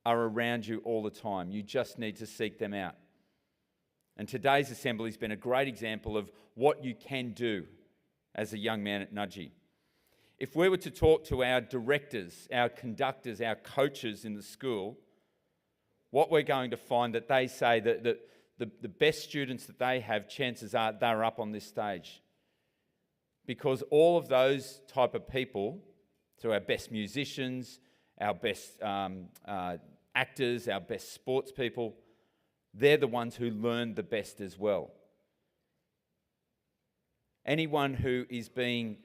are around you all the time. You just need to seek them out. And today's assembly has been a great example of what you can do as a young man at Nudgee. If we were to talk to our directors, our conductors, our coaches in the school, what we're going to find that they say that the best students that they have, chances are they're up on this stage. Because all of those type of people, so our best musicians, our best actors, our best sports people, they're the ones who learn the best as well. Anyone who is being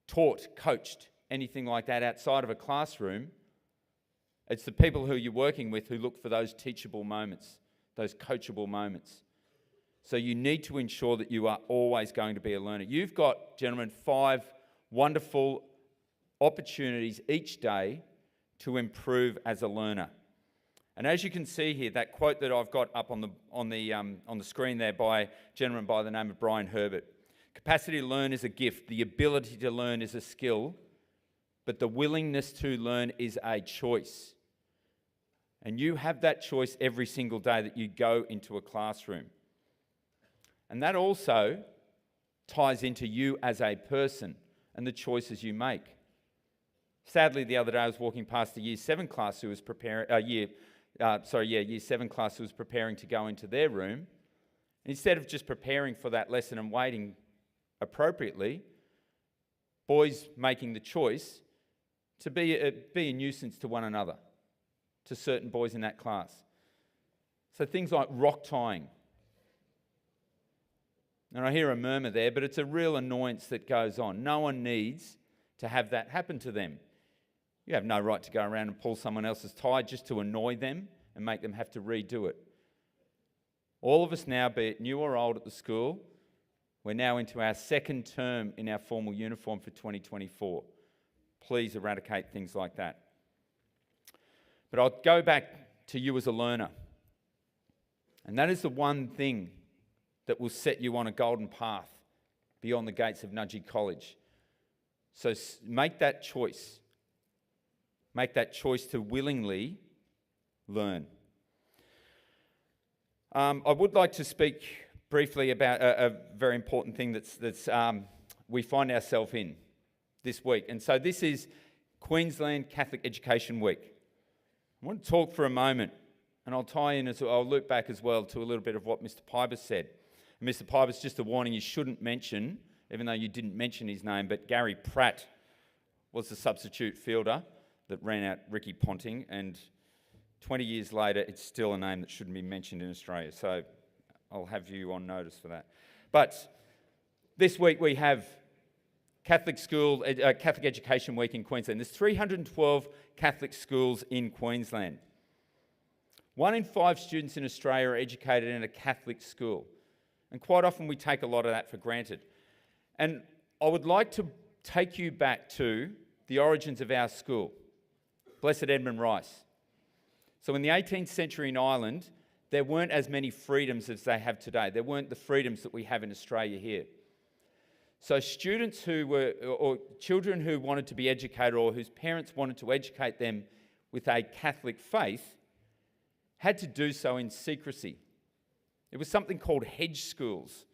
taught, coached, anything like that outside of a classroom, it's the people who you're working with who look for those teachable moments, those coachable moments. So you need to ensure that you are always going to be a learner. You've got, gentlemen, 5 wonderful opportunities each day to improve as a learner. And as you can see here, that quote that I've got up on the screen there by a gentleman by the name of Brian Herbert. Capacity to learn is a gift. The ability to learn is a skill. But the willingness to learn is a choice. And you have that choice every single day that you go into a classroom. And that also ties into you as a person and the choices you make. Sadly, the other day I was walking past a Year 7 class who was Year 7 class who was preparing to go into their room. And instead of just preparing for that lesson and waiting appropriately, boys making the choice to be a nuisance to one another, to certain boys in that class. So things like rock tying. And I hear a murmur there, but it's a real annoyance that goes on. No one needs to have that happen to them. You have no right to go around and pull someone else's tie just to annoy them and make them have to redo it. All of us now, be it new or old at the school, we're now into our second term in our formal uniform for 2024. Please eradicate things like that. But I'll go back to you as a learner. And that is the one thing that will set you on a golden path beyond the gates of Nudgee College. So make that choice. Make that choice to willingly learn. I would like to speak briefly about a very important thing that's we find ourselves in this week. And so this is Queensland Catholic Education Week. I want to talk for a moment, and I'll loop back as well to a little bit of what Mr. Pybus said. And Mr. Pybus, just a warning, you shouldn't mention, even though you didn't mention his name, but Gary Pratt was the substitute fielder that ran out Ricky Ponting, and 20 years later, it's still a name that shouldn't be mentioned in Australia. So I'll have you on notice for that. But this week we have Catholic Education Week in Queensland. There's 312 Catholic schools in Queensland. 1 in 5 students in Australia are educated in a Catholic school. And quite often we take a lot of that for granted. And I would like to take you back to the origins of our school, Blessed Edmund Rice. So in the 18th century in Ireland, there weren't as many freedoms as they have today. There weren't the freedoms that we have in Australia here. So students or children who wanted to be educated or whose parents wanted to educate them with a Catholic faith had to do so in secrecy. It was something called hedge schools.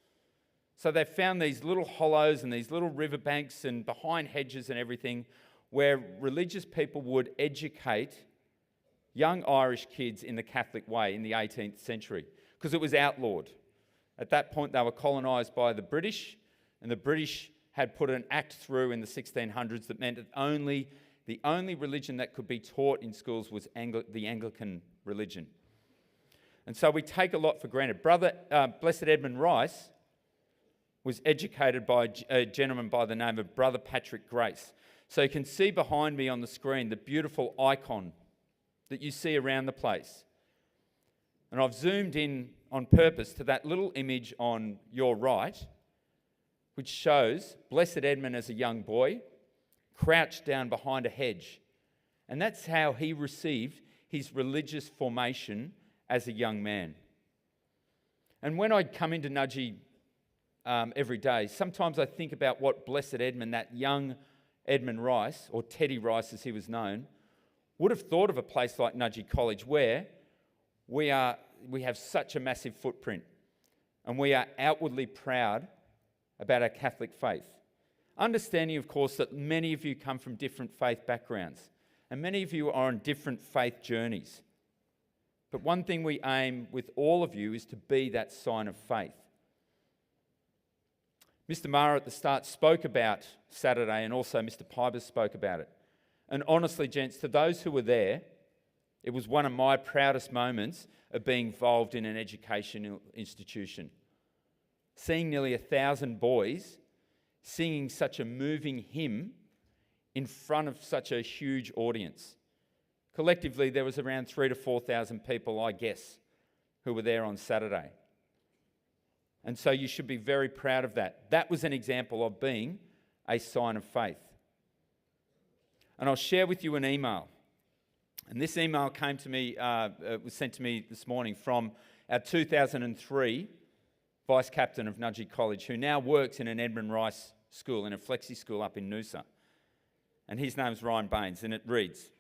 So they found these little hollows and these little riverbanks and behind hedges and everything where religious people would educate young Irish kids in the Catholic way in the 18th century, because it was outlawed. At that point, they were colonised by the British, and the British had put an act through in the 1600s that meant that the only religion that could be taught in schools was the Anglican religion. And so we take a lot for granted. Blessed Edmund Rice was educated by a gentleman by the name of Brother Patrick Grace. So you can see behind me on the screen the beautiful icon that you see around the place. And I've zoomed in on purpose to that little image on your right, which shows Blessed Edmund as a young boy, crouched down behind a hedge. And that's how he received his religious formation as a young man. And when I come into Nudgee every day, sometimes I think about what Blessed Edmund, that young Edmund Rice, or Teddy Rice as he was known, would have thought of a place like Nudgee College, where we have such a massive footprint and we are outwardly proud about our Catholic faith. Understanding, of course, that many of you come from different faith backgrounds and many of you are on different faith journeys. But one thing we aim with all of you is to be that sign of faith. Mr. Mara at the start spoke about Saturday, and also Mr. Pybers spoke about it. And honestly, gents, to those who were there, it was one of my proudest moments of being involved in an educational institution. Seeing nearly 1,000 boys singing such a moving hymn in front of such a huge audience. Collectively, there was around 3,000 to 4,000 people, I guess, who were there on Saturday. And so you should be very proud of that. That was an example of being a sign of faith. And I'll share with you an email. And this email came to me, was sent to me this morning from our 2003 Vice Captain of Nudgee College, who now works in an Edmund Rice school, in a flexi school up in Noosa. And his name's Ryan Baines, and it reads,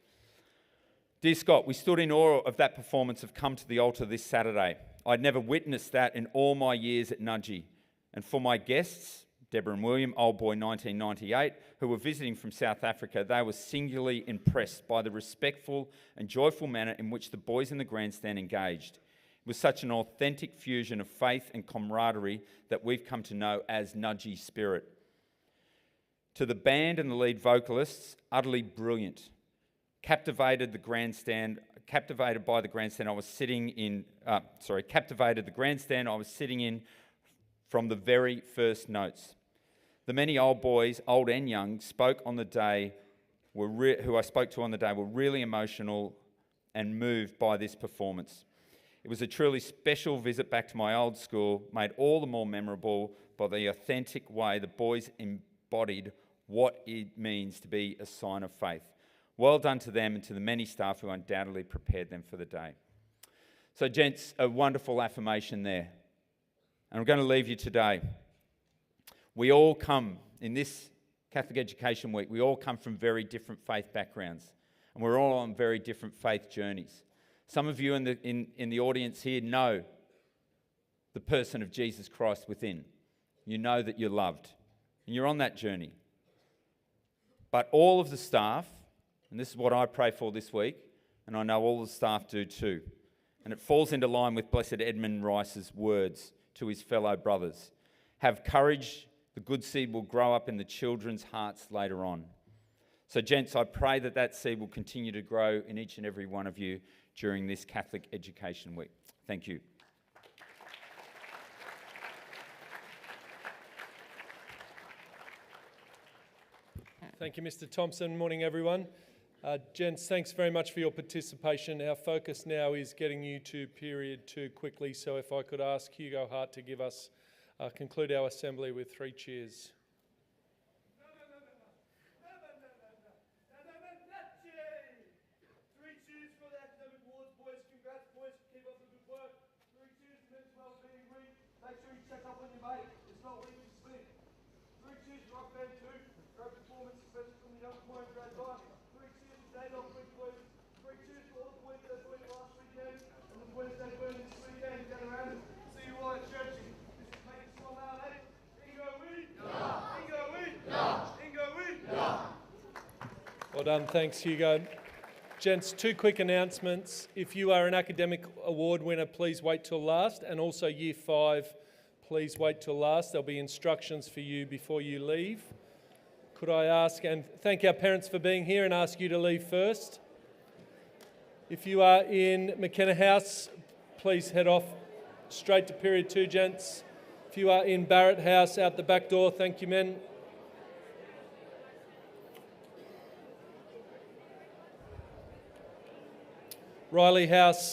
"Dear Scott, we stood in awe of that performance of Come to the Altar this Saturday. I'd never witnessed that in all my years at Nudgee. And for my guests, Deborah and William, Old Boy 1998, who were visiting from South Africa, they were singularly impressed by the respectful and joyful manner in which the boys in the grandstand engaged. It was such an authentic fusion of faith and camaraderie that we've come to know as Nudgee spirit. To the band and the lead vocalists, utterly brilliant. Captivated by the grandstand I was sitting in from the very first notes. The many old boys, old and young, who I spoke to on the day were really emotional and moved by this performance. It was a truly special visit back to my old school, made all the more memorable by the authentic way the boys embodied what it means to be a sign of faith. Well done to them and to the many staff who undoubtedly prepared them for the day." So, gents, a wonderful affirmation there. And I'm going to leave you today. We all come, in this Catholic Education Week, we all come from very different faith backgrounds. And we're all on very different faith journeys. Some of you in the audience here know the person of Jesus Christ within. You know that you're loved. And you're on that journey. But all of the staff, and this is what I pray for this week, and I know all the staff do too, and it falls into line with Blessed Edmund Rice's words to his fellow brothers. Have courage, the good seed will grow up in the children's hearts later on. So, gents, I pray that that seed will continue to grow in each and every one of you during this Catholic Education Week. Thank you. Thank you, Mr. Thompson. Morning, everyone. Gents, thanks very much for your participation. Our focus now is getting you to period 2 quickly, so if I could ask Hugo Hart to give us, conclude our assembly with 3 cheers. See you all at church. Just make it small now, eh? Ego, we. Well done, thanks Hugo. Gents, 2 quick announcements. If you are an academic award winner, please wait till last. And also Year 5, please wait till last. There'll be instructions for you before you leave. Could I ask, and thank our parents for being here, and ask you to leave first. If you are in McKenna House, please head off straight to period 2, gents. If you are in Barrett House, out the back door, thank you, men. Riley House,